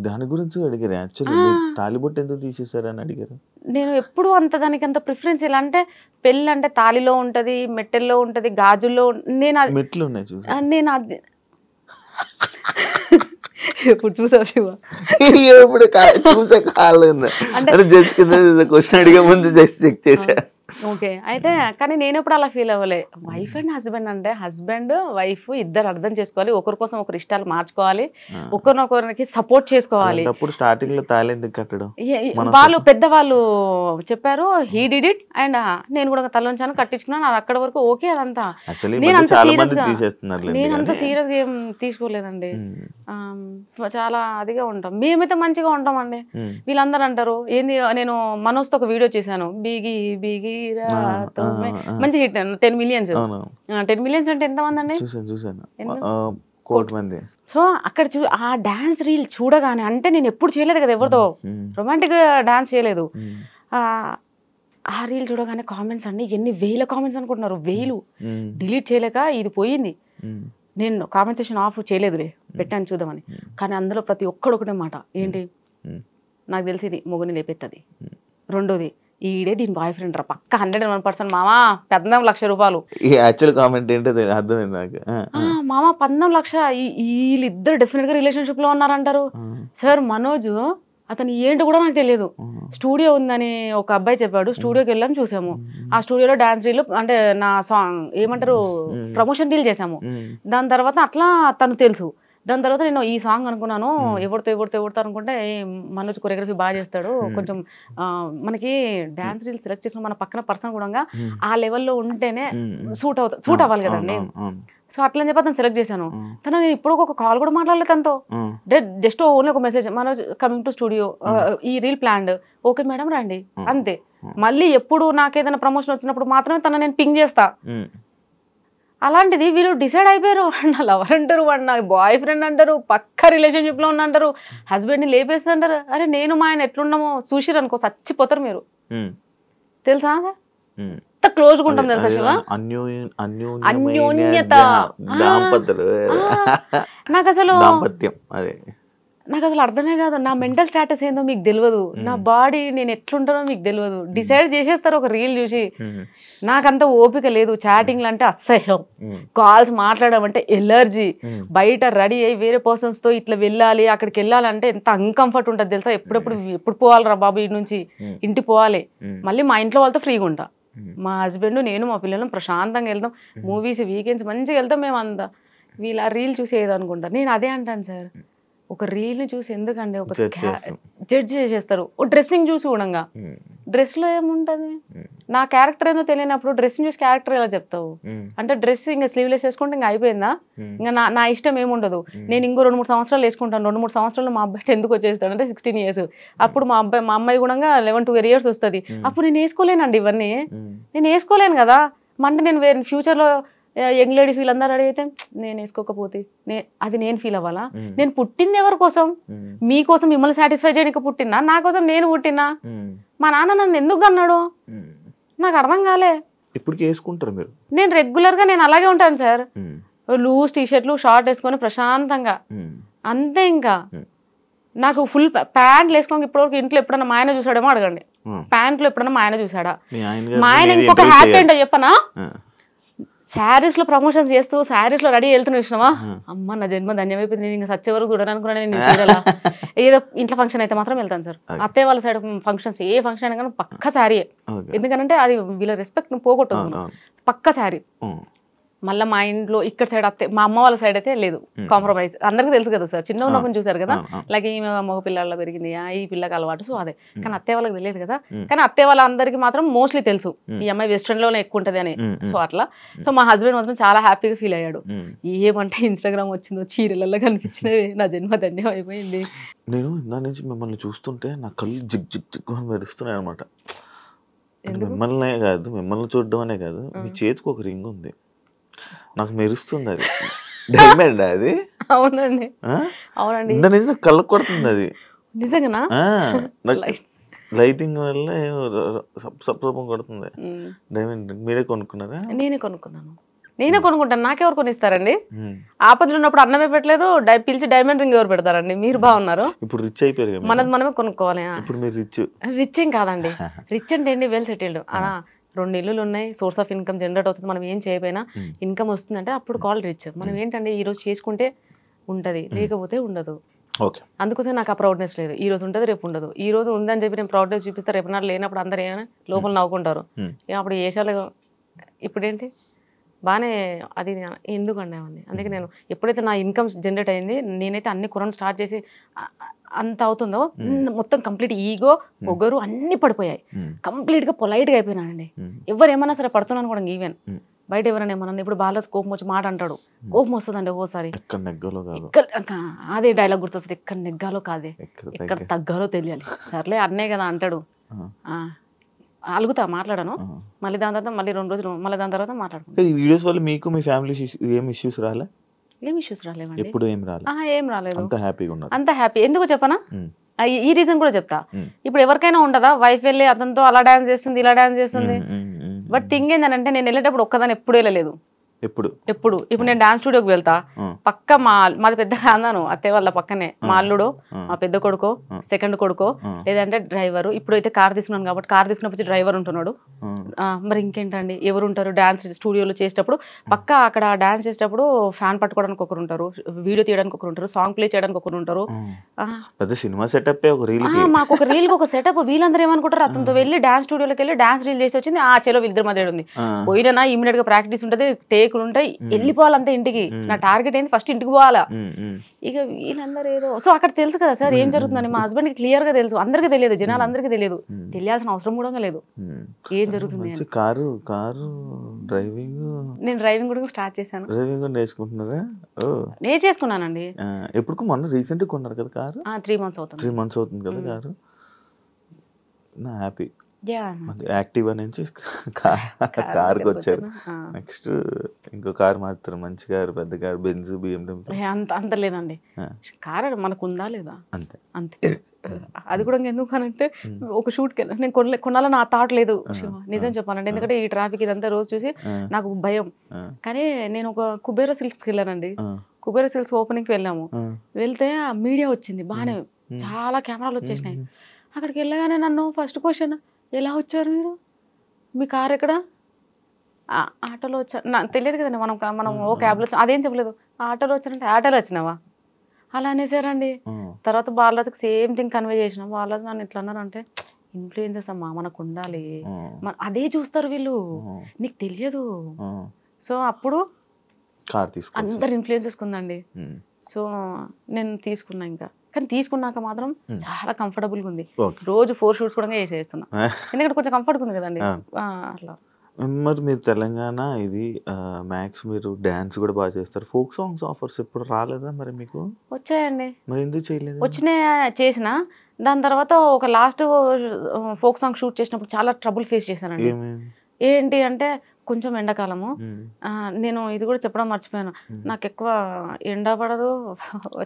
దాని గురించి అడిగారు యాక్చువల్లీ, తాలిబొట్టు ఎందుకు తీసేసారని అడిగారు. నేను ఎప్పుడు దానికి అంత ప్రిఫరెన్స్ ఎలా అంటే, పెళ్ళి అంటే తాలిలో ఉంటది, మెట్టెల్లో ఉంటది, గాజుల్లో. నేను మెట్లు ఉన్నాయి చూసి నేను అది ఎప్పుడు చూసావు శివ? ఎప్పుడు చూసా కాలేదు అంటే జస్ట్ క్వశ్చన్ అడిగే ముందు జస్ట్ చెక్ చేసా. ఓకే, అయితే కానీ నేను ఎప్పుడు అలా ఫీల్ అవ్వలే. వైఫ్ అండ్ హస్బెండ్ అంటే హస్బెండ్ వైఫ్ ఇద్దరు అర్థం చేసుకోవాలి, ఒకరి కోసం ఒకరి ఇష్టాలు మార్చుకోవాలి, ఒకరినొకరికి సపోర్ట్ చేసుకోవాలి. స్టార్టింగ్ లో తాళి ఎందుకు కట్టడం? వాళ్ళు పెద్దవాళ్ళు చెప్పారు, హీ డిడ్ ఇట్ అండ్ నేను కూడా తలొంచాను కట్టించుకున్నాను, అది అక్కడ వరకు ఓకే. అదంతా నేను అంత సీరియస్ గా ఏం తీసుకోలేదండి, చాలా అదిగా ఉంటాం. మేమైతే మంచిగా ఉంటామండి. వీళ్ళందరూ అంటారు ఏంది, నేను మనోజ్తో ఒక వీడియో చేశాను, బీగి బీగి మంచి హిట్ 10 millions. 10 millions అంటే ఎంత మంది అండి? సో అక్కడ ఆ డాన్స్ రీల్ చూడగానే, అంటే నేను ఎప్పుడు చేయలేదు కదా ఎవరితో రొమాంటిక్ డాన్స్ చేయలేదు, ఆ రీల్ చూడగానే కామెంట్స్ అండి ఎన్ని వేల కామెంట్స్ అనుకుంటున్నారు, వేలు. డిలీట్ చేయలేక ఇది పోయింది. నేను కామెంట్ సెక్షన్ ఆఫ్ చేయలేదులే, పెట్టాను చూద్దామని. కానీ అందులో ప్రతి ఒక్కడు ఒకటే మాట ఏంటి, నాకు తెలిసి ఇది మొగుని లేపెత్తది, రెండోది ఈడే దీని బాయ్ ఫ్రెండ్ రా పక్క 101% మామా 14 లక్షల రూపాయలు. ఈ యాక్చువల్ కామెంట్ ఏంటో అర్థమైంది నాకు. మామా 14 లక్ష వీళ్ళిద్దరు డెఫినెట్ గా రిలేషన్షిప్ లో ఉన్నారంటారు. సార్ మనోజ్ అతను ఏంటి కూడా నాకు తెలియదు. స్టూడియో ఉందని ఒక అబ్బాయి చెప్పాడు, స్టూడియోకి వెళ్ళాము చూసాము. ఆ స్టూడియోలో డాన్స్ రీల్ అంటే నా సాంగ్ ఏమంటారు ప్రమోషన్ డీల్ చేసాము. దాని తర్వాత అట్లా తను తెలుసు. దాని తర్వాత నేను ఈ సాంగ్ అనుకున్నాను, ఎవరితో అనుకుంటే మనోజ్ కొరియోగ్రఫీ బాగా చేస్తాడు, కొంచెం మనకి డాన్స్ రీల్ సెలెక్ట్ చేసిన మన పక్కన పర్సన్ కూడా ఆ లెవెల్లో ఉంటేనే సూట్ అవ్వాలి కదండి. సో అట్లా అని చెప్పి అతను సెలెక్ట్ చేశాను. తను నేను ఇప్పుడు ఒక కాల్ కూడా మాట్లాడలేదు తనతో, జస్ట్ ఓన్లీ ఒక message, Manoj coming to studio, ఈ రీల్ ప్లాన్డ్, ఓకే మేడం రండి అంతే. మళ్ళీ ఎప్పుడు నాకేదైనా ప్రమోషన్ వచ్చినప్పుడు మాత్రమే తన నేను పింగ్ చేస్తా. అలాంటిది వీళ్ళు డిసైడ్ అయిపోయారు, నా లవర్ అంటారు, వాడు నా బాయ్ ఫ్రెండ్ అంటారు, పక్క రిలేషన్షిప్ లో ఉన్న అంటారు, హస్బెండ్ ని లేపేస్తుంది అంటారు. అరే నేను మా ఆయన ఎట్లున్నామో చూసిరు అనుకో చచ్చిపోతారు మీరు, తెలుసా? ఎంత క్లోజ్ గా ఉంటాం తెలుసా శివ, అన్యోన్యత. నాకు అసలు అర్థమే కాదు, నా మెంటల్ స్టేటస్ ఏందో మీకు తెలియదు, నా బాడీ నేను ఎట్లుంటానో మీకు తెలియదు. డిసైడ్ చేసేస్తారు ఒక రీల్ చూసి. నాకంత ఓపిక లేదు, చాటింగ్లు అంటే అసహ్యం, కాల్స్ మాట్లాడడం అంటే ఎలర్జీ, బయట రెడీ అయ్యి వేరే పర్సన్స్ తో ఇట్లా వెళ్ళాలి అక్కడికి వెళ్ళాలంటే ఎంత అన్కంఫర్ట్ ఉంటుంది తెలుసా. ఎప్పుడు పోవాలిరా బాబు ఇంటి నుంచి, ఇంటికి పోవాలి, మళ్ళీ మా ఇంట్లో వాళ్ళతో ఫ్రీగా ఉంటా. మా హస్బెండ్ నేను మా పిల్లలు ప్రశాంతంగా వెళ్తాం, మూవీస్ వీకెండ్స్ మంచిగా వెళ్తాం మేము అంతా. వీళ్ళు ఆ రీల్ చూసి ఏదనుకుంటా, నేను అదే అంటాను సార్, ఒక రీల్ ని చూసి ఎందుకండి ఒక జడ్జ్ చేసేస్తారు. ఓ డ్రెస్సింగ్ చూసి కూడా, డ్రెస్ లో ఏముంటది, నా క్యారెక్టర్ ఏదో తెలియనప్పుడు డ్రెస్సింగ్ చూసి క్యారెక్టర్ ఎలా చెప్తావు? అంటే డ్రెస్ ఇంకా స్లీవ్లెస్ వేసుకుంటే ఇంకా అయిపోయిందా? ఇంకా నా ఇష్టం ఏముండదు, నేను ఇంకో 2-3 సంవత్సరాలు వేసుకుంటాను, 2-3 సంవత్సరాలు మా అబ్బాయి ఎందుకు వచ్చేస్తాడు అంటే 16 years, అప్పుడు మా అమ్మాయి కూడా 11-12 years వస్తుంది, అప్పుడు నేను వేసుకోలేనండి ఇవన్నీ, నేను వేసుకోలేను కదా. అంటే నేను వేరే ఫ్యూచర్ లో యంగ్ లేడీస్ వీళ్ళందరూ రెడీ అయితే నేను వేసుకోకపోతే అది నేను ఫీల్ అవ్వాలా? నేను పుట్టింది ఎవరి కోసం? మీకోసం, మిమ్మల్ని సాటిస్ఫై చేయడానికి పుట్టినా, నా కోసం నేను పుట్టినా? మా నాన్న నన్ను ఎందుకు అన్నాడు నాకు అర్థం కాలే. ఇప్పుడు వేసుకుంటారు మీరు? నేను రెగ్యులర్ గా నేను అలాగే ఉంటాను సార్, లూజ్ టీషర్ట్లు షార్ట్ వేసుకొని ప్రశాంతంగా అంతే. ఇంకా నాకు ఫుల్ ప్యాంట్లు వేసుకోక ఇప్పటివరకు ఇంట్లో ఎప్పుడన్నా మా ఆయన చూసాడేమో అడగండి, ప్యాంట్లు ఎప్పుడన్నా మా ఆయన చూసాడా? మా ఆయన ఇంకొక హ్యాపీ ఏంటో చెప్పనా, శారీస్ లో ప్రమోషన్స్ చేస్తూ శారీస్ లో రెడీ వెళ్తున్నా చూసినావా, అమ్మ నా జన్మ ధన్యమైపోయింది, నేను ఇంకా సచ్చే వరకు చూడాలనుకున్నా. నేను చీరలా ఏదో ఇంట్లో ఫంక్షన్ అయితే మాత్రం వెళ్తాను సార్. అత్తయ్య వాళ్ళ సైడ్ ఫంక్షన్స్ ఏ ఫంక్షన్ అయినా కానీ పక్క శారీయే, ఎందుకంటే అది వీళ్ళ రెస్పెక్ట్ పక్క శారీ. మళ్ళీ మా ఇంట్లో ఇక్కడ సైడ్ మా అమ్మ వాళ్ళ సైడ్ అయితే లేదు కాంప్రమైజ్. అందరికీ తెలుసు కదా సార్, చిన్న ఉన్నప్పుడు చూసారు కదా, లైక్ ఈమె మగ పిల్లల్లో పెరిగింది, ఈ పిల్లకి అలవాటు, సో అదే. కానీ అత్తయ్య వాళ్ళకి తెలియదు కదా, కానీ అత్తయ్య వాళ్ళందరికీ మాత్రం మోస్ట్లీ తెలుసు ఈ అమ్మాయి వెస్ట్రన్ లోనే ఎక్కువ ఉంటది అని. సో అట్లా, సో మా హస్బెండ్ మాత్రం చాలా హ్యాపీగా ఫీల్ అయ్యాడు. ఏమంటే ఇన్స్టాగ్రామ్ వచ్చిందో చీరలలో కనిపించినవి, నా జన్మ ధన్యం అయిపోయింది. నేను ఇందా నుంచి మిమ్మల్ని చూస్తుంటే నా కళ్ళు జిగ్ జిగ్ జిగ్ అని మెరుస్తున్నాయి అనమాట. మిమ్మల్నే కాదు, మిమ్మల్ని చూడడం అనే కాదు, మీ చేతికి ఒక రింగ్ ఉంది, నాకు మెరుస్తుంది. అది డైమండ్ అది? అవునండి, అవునండి, నిజం కళ్ళకు కొడుతుంది అది. నిజంగా లైటింగ్ వల్ల సప్సపం కొడుతుంది. డైమండ్ మీరే కొనుక్కున్నారా? నేనే కొనుక్కున్నాను, నేనే కొనుక్కుంటాను, నాకెవరు కొనిస్తారండి? ఆపదలు ఉన్నప్పుడు అన్నమే పెట్టలేదు, పిలిచి డైమండ్ రింగ్ ఎవరు పెడతారండి? మీరు బాగున్నారు, ఇప్పుడు రిచ్ అయిపోయారు, మనమే కొనుక్కోవాలి. ఇప్పుడు మీరు రిచ్ ఏం కాదండి, రిచ్ అంటే ఏంటి, వెల్ సెటిల్డ్. 2 ఇల్లులు ఉన్నాయి, సోర్స్ ఆఫ్ ఇన్కమ్ జనరేట్ అవుతుంది, మనం ఏం చేయకపోయినా ఇన్కమ్ వస్తుందంటే అప్పుడు కాల్ రిచ్. మనం ఏంటంటే ఈ రోజు చేసుకుంటే ఉంటది, లేకపోతే ఉండదు. అందుకోసం నాకు ఆ ప్రౌడ్నెస్ లేదు. ఈ రోజు ఉంటుంది, రేపు ఉండదు. ఈ రోజు ఉందని చెప్పి నేను ప్రౌడ్నెస్ చూపిస్తే రేపు నాడు లేనప్పుడు అందరు ఏమైనా లోపల నవ్వుకుంటారు. అప్పుడు ఏషాలు ఇప్పుడేంటి బాగానే అది ఎందుకండి అవన్నీ. అందుకే నేను ఎప్పుడైతే నా ఇన్కమ్ జనరేట్ అయింది, నేనైతే అన్ని కొనడం స్టార్ట్ చేసి అంత అవుతుందో మొత్తం కంప్లీట్ ఈగో పొగరు అన్ని పడిపోయాయి, కంప్లీట్ గా పొలైట్ గా అయిపోయినానండి. ఎవరు ఏమన్నా సరే పడుతున్నాను కూడా. ఈవెన్ బయట ఎవరైనా ఏమన్నా ఇప్పుడు బాగా కోపం వచ్చి మాట అంటాడు, కోపం వస్తుందండి ఓసారి, అదే డైలాగ్ గుర్తొస్తుంది, ఎక్కడ నెగ్గాలో కాదే ఎక్కడ తగ్గాలో తెలియాలి. సర్లే అన్నే కదా అంటాడు, అలుగుతా మాట్లాడాను, మళ్ళీ దాని తర్వాత మళ్ళీ 2 రోజులు మళ్ళీ దాని తర్వాత మాట్లాడుకుంటాను. ఈ వీడియోస్ వల్ల మీకు మీ ఫ్యామిలీ ఏం ఇష్యూస్ రాలే? ఏం ఇష్యూస్ రాలేవండి, ఎప్పుడు ఏం రాలేదు, అంత హ్యాపీగా ఉన్నారు. అంత హ్యాపీ. ఎందుకు చెప్పనా, ఈ రీజన్ కూడా చెప్తా. ఇప్పుడు ఎవరికైనా ఉండదా, వైఫ్ వెళ్ళి అతనితో అలా డాన్స్ చేస్తుంది ఇలా డాన్స్ చేస్తుంది, బట్ థింగ్ ఏంటంటే నేను వెళ్ళేటప్పుడు ఒక్కదాన్ని ఎప్పుడు వెళ్ళలేదు. ఇప్పుడు నేను డాన్స్ స్టూడియోకి వెళ్తా, పక్క మాది పెద్ద కాందాను అత్తయ్య వాళ్ళ పక్కనే మా అల్లుడు, మా పెద్ద కొడుకో, సెకండ్ కొడుకో, లేదంటే డ్రైవరు. ఇప్పుడు అయితే కార్ తీసుకున్నాను కాబట్టి కార్ తీసుకున్నప్పుడు డ్రైవర్ ఉంటున్నాడు. మరి ఇంకేంటండి ఎవరు ఉంటారు డాన్స్ స్టూడియోలో చేసేటప్పుడు? పక్క అక్కడ డాన్స్ చేసేటప్పుడు ఫ్యాన్ పట్టుకోవడానికి ఒకరు ఉంటారు, వీడియో తీయడానికి ఒకరు ఉంటారు, సాంగ్ ప్లే చేయడానికి ఒకరు ఉంటారు. మాకు ఒక రీల్ ఒక సెటప్. వీళ్ళందరూ ఏమనుకుంటారు, అతనితో వెళ్ళి డాన్స్ స్టూడియోలోకి వెళ్ళి డాన్స్ రీల్ చేసి వచ్చింది, ఆ చెలో వీళ్ళిద్దరి మధ్య ఉంది. పోయినా ఇమీడియట్ గా ప్రాక్టీస్ ఉంటది, టేకులు ఉంటాయి, వెళ్ళిపోవాలంతే ఇంటికి. నా టార్గెట్ ఏంది ఫస్ట్ ఇంటికి పోవాలా. ఇక వీళ్ళందరూ ఏదో సో అక్కడ తెలుసు కదా సార్ ఏం జరుగుతుందని. మా హస్బెండ్ కి క్లియర్ గా తెలుసు, అందరికీ తెలియదు, జనాలు అందరికీ తెలియదు, తెలియాల్సిన అవసరం కూడా లేదు ఏం జరుగుతుంది. నేను డ్రైవింగ్ కూడా స్టార్ట్ చేశాను. నేర్చేసుకున్నానండి. ఎప్పుడు మొన్న రీసెంట్ కొన్నారు కదా కారు? 3 months అవుతుంది. 3 months అవుతుంది కదా కారు. నా హ్యాపీ. యాక్టివా నుంచి కార్కి వచ్చారు. నెక్స్ట్ ఇంకో కార్ మారుతారు, మంచి కారు, పెద్ద కారు, బెంజ్, BMW. అంత లేదండి, కార్ మనకు ఉందా లేదా అంతే అంతే. అది కూడా ఎందుకు అనంటే ఒక షూట్కి వెళ్ళాను నేను, కొనాలని నా థాట్ లేదు నిజం చెప్పానండి. ఎందుకంటే ఈ ట్రాఫిక్ ఇదంతా రోజు చూసి నాకు భయం. కానీ నేను ఒక కుబేరా సిల్క్స్కి వెళ్ళానండి. కుబేరా సిల్క్స్ ఓపెనింగ్కి వెళ్ళాము. వెళ్తే ఆ మీడియా వచ్చింది బాగానే, చాలా కెమెరాలు వచ్చేసినాయి. అక్కడికి వెళ్ళగానే నన్ను ఫస్ట్ క్వశ్చన్, ఎలా వచ్చారు మీరు, మీ కార్ ఎక్కడ? ఆటోలో వచ్చారు. నాకు తెలియదు కదండి, మనం ఓ క్యాబ్లో వచ్చా, అదేం చెప్పలేదు. ఆటోలో వచ్చారంటే ఆటోలో వచ్చినావా అలా అనేసారండి. తర్వాత బాలరాజుకి సేమ్ థింగ్ కన్వే చేసిన. బాలరాజు నన్ను ఇట్లా అన్నారంటే, ఇన్ఫ్లుయెన్సెస్ అమ్మా మనకు ఉండాలి, అదే చూస్తారు వీళ్ళు, నీకు తెలియదు. సో అప్పుడు అందరు ఇన్ఫ్లుయెన్సెస్ ఉందండి. సో నేను తీసుకున్నా ఇంకా. కానీ తీసుకున్నాక మాత్రం చాలా కంఫర్టబుల్గా ఉంది. రోజు 4 షూట్స్ కూడా చేసేస్తున్నా, ఎందుకంటే కొంచెం కంఫర్ట్గా ఉంది కదండి అట్లా. మరి మీరు తెలంగాణ ఇది మ్యాక్స్ మీరు డాన్స్ కూడా బాగా చేస్తారు. ఫోక్ సాంగ్స్ ఆఫర్స్ ఎప్పుడు రాలేదా మరి మీకు? వచ్చాయండి. మరి ఎందుకు చేయలేదు? వచ్చినాయి, చేసిన. దాని తర్వాత ఒక లాస్ట్ ఫోక్ సాంగ్ షూట్ చేసినప్పుడు చాలా ట్రబుల్ ఫేస్ చేశానండి. ఏంటి అంటే కొంచెం ఎండాకాలము, నేను ఇది కూడా చెప్పడం మర్చిపోయాను, నాకు ఎక్కువ ఎండ పడదు,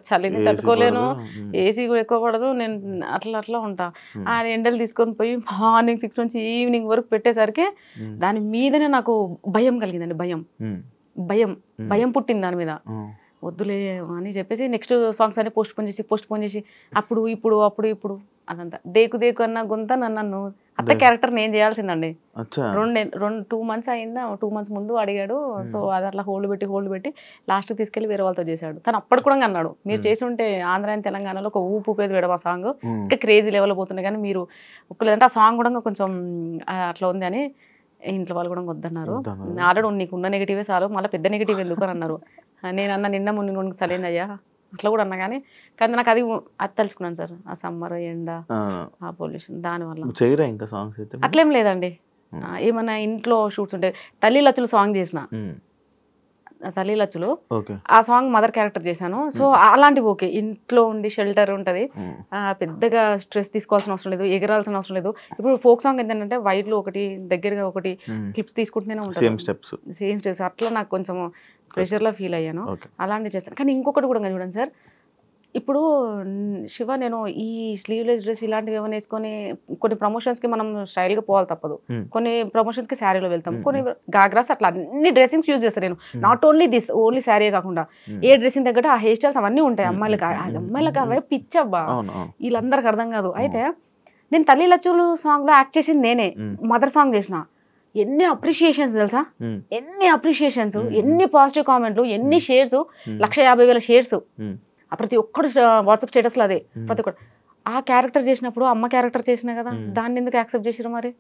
చలిని తట్టుకోలేను, ఏసీ కూడా ఎక్కువ పడదు, నేను అట్లా ఉంటా. ఆ ఎండలు తీసుకొని పోయి మార్నింగ్ 6 నుంచి ఈవినింగ్ వరకు పెట్టేసరికి దాని మీదనే నాకు భయం కలిగిందండి. భయం పుట్టింది దాని మీద. వద్దులే అని చెప్పేసి నెక్స్ట్ సాంగ్స్ అన్ని పోస్ట్ పోన్ చేసి అప్పుడు ఇప్పుడు అదంతా దేకు అన్న గొంత నన్ను అత్త క్యారెక్టర్ నేను చేయాల్సిందండి. 2 months అయిందా, 2 months ముందు అడిగాడు. సో అది అట్లా హోల్డ్ పెట్టి లాస్ట్ తీసుకెళ్లి వేరే వాళ్ళతో చేశాడు. తను అప్పుడు కూడా అన్నాడు, మీరు చేసి ఉంటే ఆంధ్ర అండ్ తెలంగాణలో ఒక ఊపేది వేయడం ఆ సాంగ్ ఇంకా క్రేజీ లెవెల్ పోతున్నాయి, కానీ మీరు ఒప్పులేదంటే ఆ సాంగ్ కూడా కొంచెం అట్లా ఉంది అని ఇంట్లో వాళ్ళు కూడా వద్దన్నారు. ఆల్రెడీ నీకు ఉన్న నెగిటివే చాలు, మళ్ళీ పెద్ద నెగిటివ్ ఎందుకు అని అన్నారు. నేనన్నా నిన్న ముందు సరైన అయ్యా అట్లా కూడా అన్నా. కానీ నాకు అది తలుచుకున్నాను సార్, ఆ సమ్మర్ ఎండ, ఆ పొల్యూషన్, దానివల్ల ఇంకా సాంగ్స్ అట్లేం లేదండి. ఏమన్నా ఇంట్లో షూట్స్ ఉంటాయి. తల్లి లచ్చులు సాంగ్ చేసిన, తల్లి లచ్చులు ఆ సాంగ్ మదర్ క్యారెక్టర్ చేశాను. సో అలాంటివి ఓకే, ఇంట్లో ఉండి షెల్టర్ ఉంటుంది, పెద్దగా స్ట్రెస్ తీసుకోవాల్సిన అవసరం లేదు, ఎగరాల్సిన అవసరం లేదు. ఇప్పుడు ఫోక్ సాంగ్ ఏంటంటే వైడ్లు ఒకటి దగ్గరగా ఒకటి క్లిప్స్ తీసుకుంటూనే ఉంటాను, సేమ్ స్టెప్స్. అట్లా నాకు కొంచెం ప్రెషర్లో ఫీల్ అయ్యాను, అలాంటివి చేస్తాను. కానీ ఇంకొకటి కూడా చూడండి సార్, ఇప్పుడు శివ నేను ఈ స్లీవ్లెస్ డ్రెస్ ఇలాంటివి ఏమైనా వేసుకొని కొన్ని ప్రమోషన్స్కి మనం స్టైల్గా పోవాలి తప్పదు. కొన్ని ప్రమోషన్స్కి శారీలో వెళ్తాం, కొన్ని గాగ్రాస్, అట్లా అన్ని డ్రెస్సింగ్స్ యూజ్ చేస్తాను నేను. నాట్ ఓన్లీ శారీ కాకుండా ఏ డ్రెస్సింగ్ తగ్గట్టు ఆ హెయిర్ స్టైల్స్ అవన్నీ ఉంటాయి. అమ్మాయిలకు అవే పిచ్చబ్బా, వీళ్ళందరికి అర్థం కాదు. అయితే నేను తల్లి లచ్చులు సాంగ్లో యాక్ట్ చేసింది నేనే, మదర్ సాంగ్ చేసిన. ఎన్ని అప్రిషియేషన్స్ తెలుసా, ఎన్ని అప్రిషియేషన్స్, ఎన్ని పాజిటివ్ కామెంట్లు, ఎన్ని షేర్స్, 150,000 షేర్స్. ప్రతి ఒక్కడు వాట్సాప్ స్టేటస్లో అదే, ప్రతి ఒక్కడు. ఆ క్యారెక్టర్ చేసినప్పుడు అమ్మ క్యారెక్టర్ చేసినా కదా, దాన్ని ఎందుకు యాక్సెప్ట్ చేసారు? మరి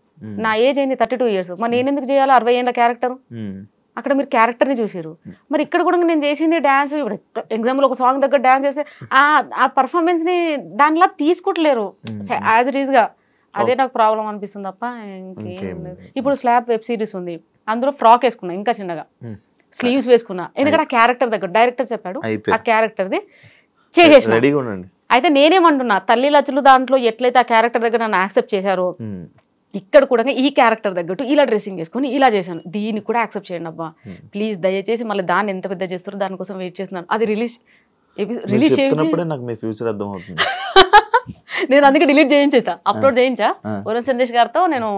నా ఏజ్ అయింది 32 years, మరి నేను ఎందుకు చేయాలి 60 ఏళ్ళ క్యారెక్టర్? అక్కడ మీరు క్యారెక్టర్ని చూసారు. మరి ఇక్కడ కూడా నేను చేసింది డ్యాన్స్. ఇప్పుడు ఎగ్జాంపుల్ ఒక సాంగ్ దగ్గర డ్యాన్స్ చేస్తే ఆ పర్ఫార్మెన్స్ని దానిలా తీసుకోవట్లేరు యాజ్ ఇట్ ఈస్గా. అదే నాకు ప్రాబ్లం అనిపిస్తుంది తప్ప ఇంకేం లేదు. ఇప్పుడు స్లాబ్ వెబ్ సిరీస్ ఉంది, అందులో ఫ్రాక్ వేసుకున్నా, ఇంకా చిన్నగా స్లీవ్స్ వేసుకున్నా, ఎందుకంటే ఆ క్యారెక్టర్ దగ్గర డైరెక్టర్ చెప్పాడు ఆ క్యారెక్టర్ది చేసేసిన. అయితే నేనేమంటున్నా, తల్లి లచ్చులు దాంట్లో ఎట్లయితే ఆ క్యారెక్టర్ దగ్గర నన్ను యాక్సెప్ట్ చేశారో, ఇక్కడ కూడా ఈ క్యారెక్టర్ తగ్గట్టు ఇలా డ్రెస్సింగ్ చేసుకొని ఇలా చేశాను, దీన్ని కూడా యాక్సెప్ట్ చేయండి అబ్బా ప్లీజ్, దయచేసి. మళ్ళీ దాన్ని ఎంత పెద్ద చేస్తారో దానికోసం వెయిట్ చేస్తున్నాను. అది రిలీజ్ నేను అందుకే డిలీట్ చేయించేసా, అప్లోడ్ చేయించా వరుణ్ సందేశ్ గారితో. నేను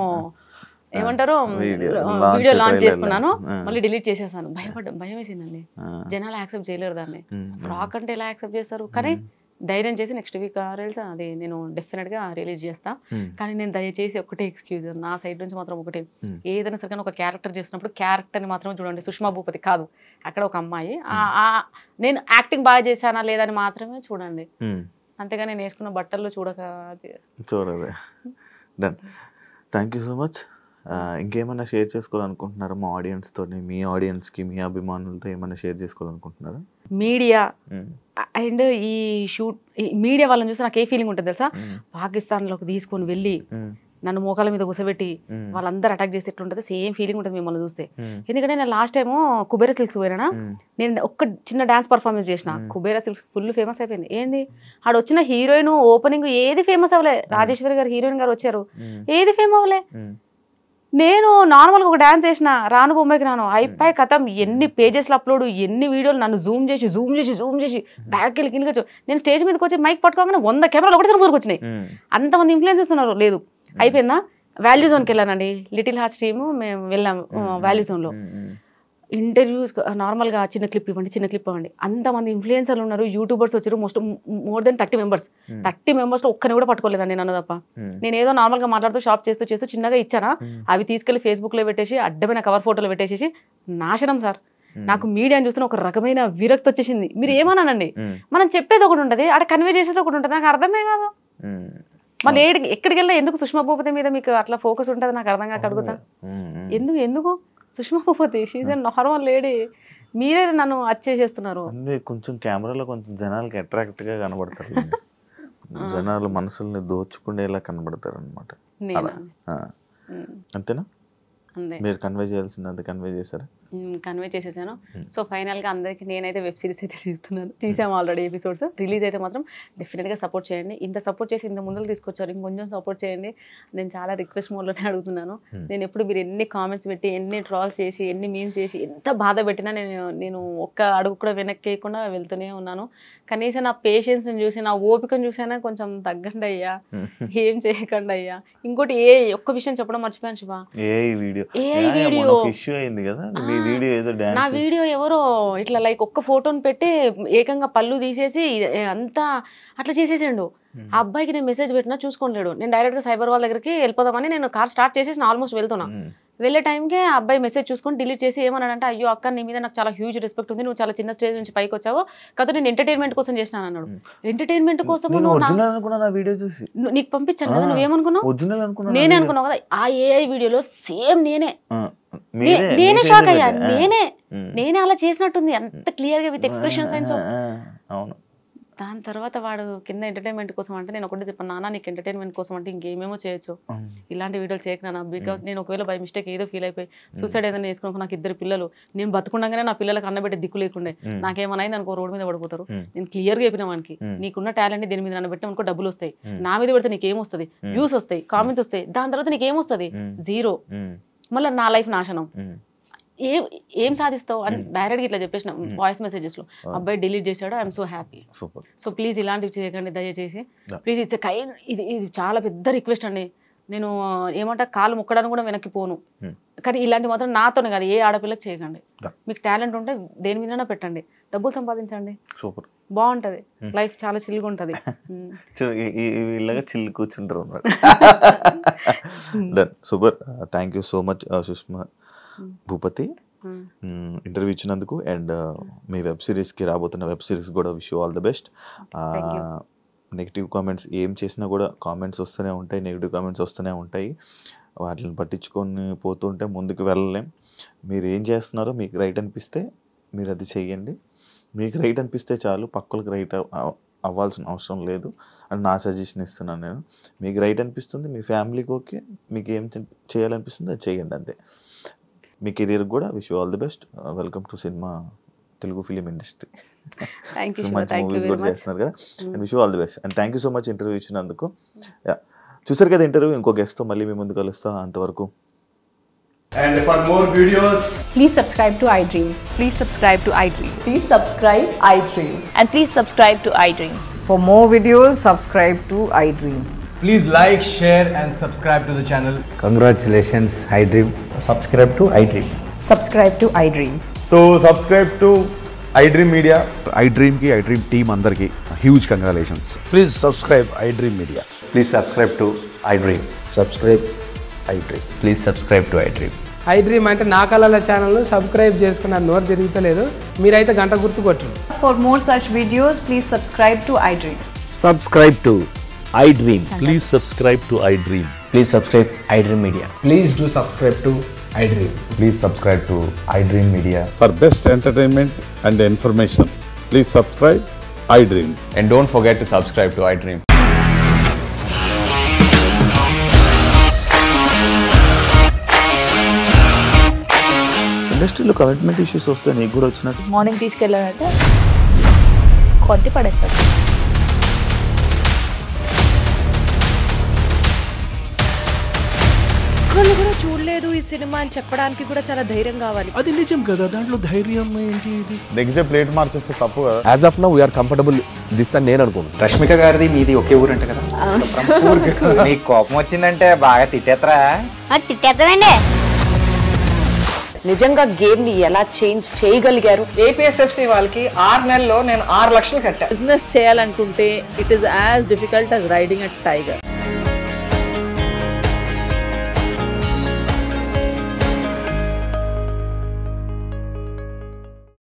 ఏమంటారు వీడియో లాంచ్ చేసుకున్నాను, మళ్ళీ డిలీట్ చేసేసాను. భయం వేసిందండి, జనాలు యాక్సెప్ట్ చేయలేరు దాన్ని. ఫ్రాక్ అంటే ఎలా యాక్సెప్ట్ చేస్తారు? కానీ ధైర్యం చేసి నెక్స్ట్ వీక్ రీల్స్ అది నేను డెఫినెట్గా రిలీజ్ చేస్తా. కానీ నేను దయచేసి ఒకటే ఎక్స్క్యూజ్ నా సైడ్ నుంచి మాత్రం ఒకటే, ఏదైనా సరే ఒక క్యారెక్టర్ చేసినప్పుడు క్యారెక్టర్ని మాత్రం చూడండి. సుష్మా భూపతి కాదు, అక్కడ ఒక అమ్మాయి, నేను యాక్టింగ్ బాగా చేశానా లేదని మాత్రమే చూడండి. అంతేగా నేను వేసుకున్న బట్టల్లో చూడదే. Done. Thank you so much. ఇంకేమైనా షేర్ చేసుకోవాలనుకుంటున్నారా మా ఆడియన్స్ తోని, మీ ఆడియన్స్ కి, మీ అభిమానులతో ఏమైనా షేర్ చేసుకోవాలనుకుంటున్నారా? మీడియా అండ్ ఈ షూట్ మీడియా వాళ్ళని చూస్తే నాకు ఏ ఫీలింగ్ ఉంటుంది తెలుసా? పాకిస్తాన్లోకి తీసుకొని వెళ్ళి నన్ను మోకాల మీద కూసబెట్టి వాళ్ళందరూ అటాక్ చేసి ఎట్లుంటుంది సేమ్ ఫీలింగ్ ఉంటుంది మిమ్మల్ని చూస్తే. ఎందుకంటే నేను లాస్ట్ టైము కుబేరా సిల్క్స్ పోయినా, నేను ఒక్క చిన్న డాన్స్ పర్ఫార్మెన్స్ చేసిన, కుబేరా సిల్క్స్ ఫుల్ ఫేమస్ అయిపోయింది. ఏంది ఆడ వచ్చిన హీరోయిన్ ఓపెనింగ్ ఏది ఫేమస్ అవ్వలే, రాజేశ్వరి గారు హీరోయిన్ గారు వచ్చారు, ఏది ఫేమ్ అవ్వలే. నేను నార్మల్గా ఒక డాన్స్ చేసిన, రాను బొమ్మకి రాను అయిపోయి కథం, ఎన్ని పేజెస్లో అప్లోడ్, ఎన్ని వీడియోలు నన్ను జూమ్ చేసి బ్యాక్ వెళ్ళి కిందకి. నేను స్టేజ్ మీదకి వచ్చి మైక్ పట్టుకోగానే 100 కెమెరాలు ఒకటి ముందుకు వచ్చినాయి. అంతమంది ఇన్ఫ్లుయెన్స్ ఇస్తున్నారు. లేదు అయిపోయిందా, వాల్యూ జోన్కి వెళ్ళానండి, లిటిల్ హార్ట్స్ టీము మేము వెళ్ళాము వాల్యూ జోన్లో. ఇంటర్వ్యూస్ నార్మల్గా చిన్న క్లిప్ ఇవ్వండి, అంతమంది ఇన్ఫ్లుయెన్సర్లు ఉన్నారు, యూట్యూబర్స్ వచ్చారు, మోర్ దెన్ 30 మెంబర్స్. 30 మెంబర్స్లో ఒక్కరిని కూడా పట్టుకోలేదండి నన్ను తప్ప. నేను ఏదో నార్మల్గా మాట్లాడుతూ షాప్ చేస్తూ చిన్నగా ఇచ్చానా, అవి తీసుకెళ్లి ఫేస్బుక్లో పెట్టేసి అడ్డమైన కవర్ ఫోటోలు పెట్టేసి నాశనం సార్. నాకు మీడియాని చూస్తున్న ఒక రకమైన విరక్తి వచ్చేసింది. మీరు ఏమన్నానండి, మనం చెప్పేది ఒకటి ఉంటుంది, ఆడ కన్వే చేసేది ఒకటి ఉంటుంది, నాకు అర్థమే కాదు. మళ్ళీ ఎక్కడికి వెళ్ళినా ఎందుకు సుష్మా భూపతి మీద మీకు అట్లా ఫోకస్ ఉంటుంది నాకు అర్థం కాక అడుగుతా. ఎందుకు Sushma Bhupathi she's a normal lady, మీరే నన్ను చేసేస్తున్నారు. కొంచెం కెమెరాలో కొంచెం జనాలకి అట్రాక్ట్ గా కనబడతారు, జనాలు మనసుల్ని దోచుకునేలా కనబడతారు అనమాట. అంతేనా? మీరు కన్వే చేయాల్సింది అంత కన్వే చేశారా? కన్వే చేసేసాను. సో ఫైనల్గా అందరికీ నేనైతే వెబ్ సిరీస్ అయితే తీసాము ఆల్రెడీ ఎపిసోడ్స్. రిలీజ్ అయితే మాత్రం డెఫినెట్గా సపోర్ట్ చేయండి. ఇంత సపోర్ట్ చేసి ఇంత ముందుకు తీసుకొచ్చారు, ఇంకొంచెం సపోర్ట్ చేయండి. నేను చాలా రిక్వెస్ట్ మోడ్లోనే అడుగుతున్నాను. నేను ఎప్పుడు మీరు ఎన్ని కామెంట్స్ పెట్టి, ఎన్ని ట్రాల్స్ చేసి, ఎన్ని మీమ్స్ చేసి, ఎంత బాధ పెట్టినా నేను ఒక్క అడుగు కూడా వెనక్కేయకుండా వెళ్తూనే ఉన్నాను. కనీసం నా పేషెన్స్ని చూసి, నా ఓపికను చూసైనా కొంచెం తగ్గండి అయ్యా, ఏం చేయకండి అయ్యా. ఇంకోటి ఒక్క విషయం చెప్పడం మర్చిపోయాను శివ, నా వీడియో ఎవరో ఇట్లా లైక్ ఒక్క ఫోటోని పెట్టి ఏకంగా పళ్ళు తీసేసి అంతా అట్లా చేసేసాడు. ఆ అబ్బాయికి నేను మెసేజ్ పెట్టినా చూసుకోలేడు. నేను డైరెక్ట్గా సైబర్ వాళ్ళ దగ్గరికి వెళ్ళిపోదామని నేను కార్ స్టార్ట్ చేసేసి ఆల్మోస్ట్ వెళ్తున్నా. వెళ్ళే టైంకే ఆ అబ్బాయి మెసేజ్ చూసుకొని డిలీట్ చేసి ఏమన్నాడంటే, అయ్యో అక్క నీ మీద నాకు చాలా హ్యూజ్ రెస్పెక్ట్ ఉంది, నువ్వు చాలా చిన్న స్టేజ్ నుంచి పైకి వచ్చావు కదా, నేను ఎంటర్టైన్మెంట్ కోసం చేసినాను అన్నాడు. ఎంటర్టైన్మెంట్ కోసం నీకు పంపించాను కదా, నువ్వేమనుకున్నావు? నేనే అనుకున్నావు కదా. ఆ ఏఐ వీడియోలో సేమ్ నేనే షాక్ అయ్యా. నేనే అలా చేసినట్టుంది, అంత క్లియర్ గా విత్ ఎక్స్ప్రెషన్స్ అండ్ సో. దాని తర్వాత వాడు కింద ఎంటర్టైన్మెంట్ కోసం అంటే నేను ఒకటి చెప్పాను, నాన్న నీకు ఎంటర్టైన్మెంట్ కోసం అంటే ఇంకేమేమో చేయొచ్చు, ఇలాంటి వీడియోలు చేయకనా, బికాస్ నేను ఒకవేళ బై మిస్టేక్ ఏదో ఫీల్ అయిపోయి సూసైడ్ ఏదైనా వేసుకున్నాక నాకు 2 పిల్లలు, నేను బతుకుండగానే నా పిల్లలకు అన్నబెట్టే దిక్కు లేకుండే, నాకేమన్నా అనుకో రోడ్డు మీద పడిపోతారు. నేను క్లియర్గా చెప్పిన వానికి, నీకున్న టాలెంట్ దీని మీద నన్ను పెట్టిన అనుకో డబ్బులు వస్తాయి, నా మీద పెడితే నీకేమొస్తుంది, వ్యూస్ వస్తాయి, కామెంట్స్ వస్తాయి, దాని తర్వాత నీకేమొస్తుంది, 0. మళ్ళీ నా లైఫ్ నాశనం. ఏం సాధిస్తావు అని డైరెక్ట్గా ఇట్లా చెప్పేసిన వాయిస్ మెసేజెస్లో. అబ్బాయి డిలీట్ చేశాడు, I'm so happy. So please ఇలాంటివి చేయకండి దయచేసి, ప్లీజ్. ఇట్స్ కైండ్, ఇది చాలా పెద్ద రిక్వెస్ట్ అండి. నేను ఏమంటా కాలు మొక్కడానికి కూడా వెనక్కి పోను, కానీ ఇలాంటి మాత్రం నాతోనే కాదు, ఏ ఆడపిల్లకి చేయకండి. మీకు టాలెంట్ ఉంటే దేని మీదైనా పెట్టండి, డబ్బులు సంపాదించండి, బాగుంటది లైఫ్, చాలా చిల్గా ఉంటుంది. చిల్లు కూర్చుంటారు. Super, thank you so much Sushma Bhupathi interview ఇచ్చినందుకు. అండ్ మీ వెబ్ సిరీస్కి రాబోతున్న వెబ్ సిరీస్ కూడా wish you all the best. Negative comments ఏం చేసినా కూడా కామెంట్స్ వస్తూనే ఉంటాయి, నెగిటివ్ కామెంట్స్ వస్తూనే ఉంటాయి, వాటిని పట్టించుకొని పోతుంటే ముందుకు వెళ్ళలేం. మీరు ఏం చేస్తున్నారో మీకు రైట్ అనిపిస్తే మీరు అది చెయ్యండి, మీకు రైట్ అనిపిస్తే చాలు, పక్కలకు రైట్ అవ్వాల్సిన అవసరం లేదు అని నా సజెషన్ ఇస్తున్నాను నేను. మీకు రైట్ అనిపిస్తుంది, మీ ఫ్యామిలీకి ఓకే, మీకు ఏం చేయాలనిపిస్తుంది అది చేయండి అంతే. మీ కెరీర్ కూడా wish you all the best. Welcome to cinema Telugu film industry. మంచి మూవీస్ కూడా చేస్తున్నారు కదా, and wish you all the best. And thank you so much interview ఇచ్చినందుకు. చూసారు కదా ఇంటర్వ్యూ, ఇంకో గెస్ట్తో మళ్ళీ మీ ముందు కలుస్తా, అంతవరకు. And for more videos, please subscribe to iDream. Please subscribe to iDream. Please subscribe iDream. And please subscribe to iDream. For more videos, subscribe to iDream. Please like, share and subscribe to the channel. Congratulations, iDream. Subscribe to iDream. Subscribe to iDream. So subscribe to iDream Media. iDream ki iDream team andarki huge congratulations. Please subscribe iDream Media. Please subscribe to iDream. Subscribe iDream. Please subscribe to iDream. iDream అంటే నా కళల channel subscribe చేసుకున్న నోరు తిరుగుతలేదు మీరైతే గంట గుర్తు కొట్టండి. For more such videos, please subscribe to iDream. Subscribe to iDream. Please subscribe to iDream. Please subscribe iDream Media. Please do subscribe to iDream. Please subscribe to iDream Media. For best entertainment and information, please subscribe iDream. And don't forget to subscribe to iDream. ఇండస్ట్రీలో commitment issues వస్తే నీకు కూడా వచ్చినట్టు morning తీసుకెళ్ళాడంటే కొట్టి పడేస్తాడు. ఒక్కళ్ళు కూడా చూడలేదు ఈ సినిమా అని చెప్పడానికి కూడా చాలా ధైర్యం కావాలి. అది నిజం కదా, దాంట్లో ధైర్యం ఏంటి? నెక్స్ట్ డే ప్లేట్ మార్చేస్తే తప్పు కదా. As of now, we are comfortable this అని నేను అనుకుంటున్నాను. రష్మిక గారిది మీది ఒకే ఊరంట కదా? నీకు కోపం వచ్చిందంటే బాగా తిట్టేత్తరా? తిట్టేద్దామండి. నిజంగా గేమ్ ని ఎలా చేంజ్ చేయగలిగారు? ఏపీఎస్ఎఫ్సి వాళ్ళకి 6 నెలల్లో నేను 6 లక్షలు కట్టా. బిజినెస్ చేయాలనుకుంటే it is as difficult as riding a tiger.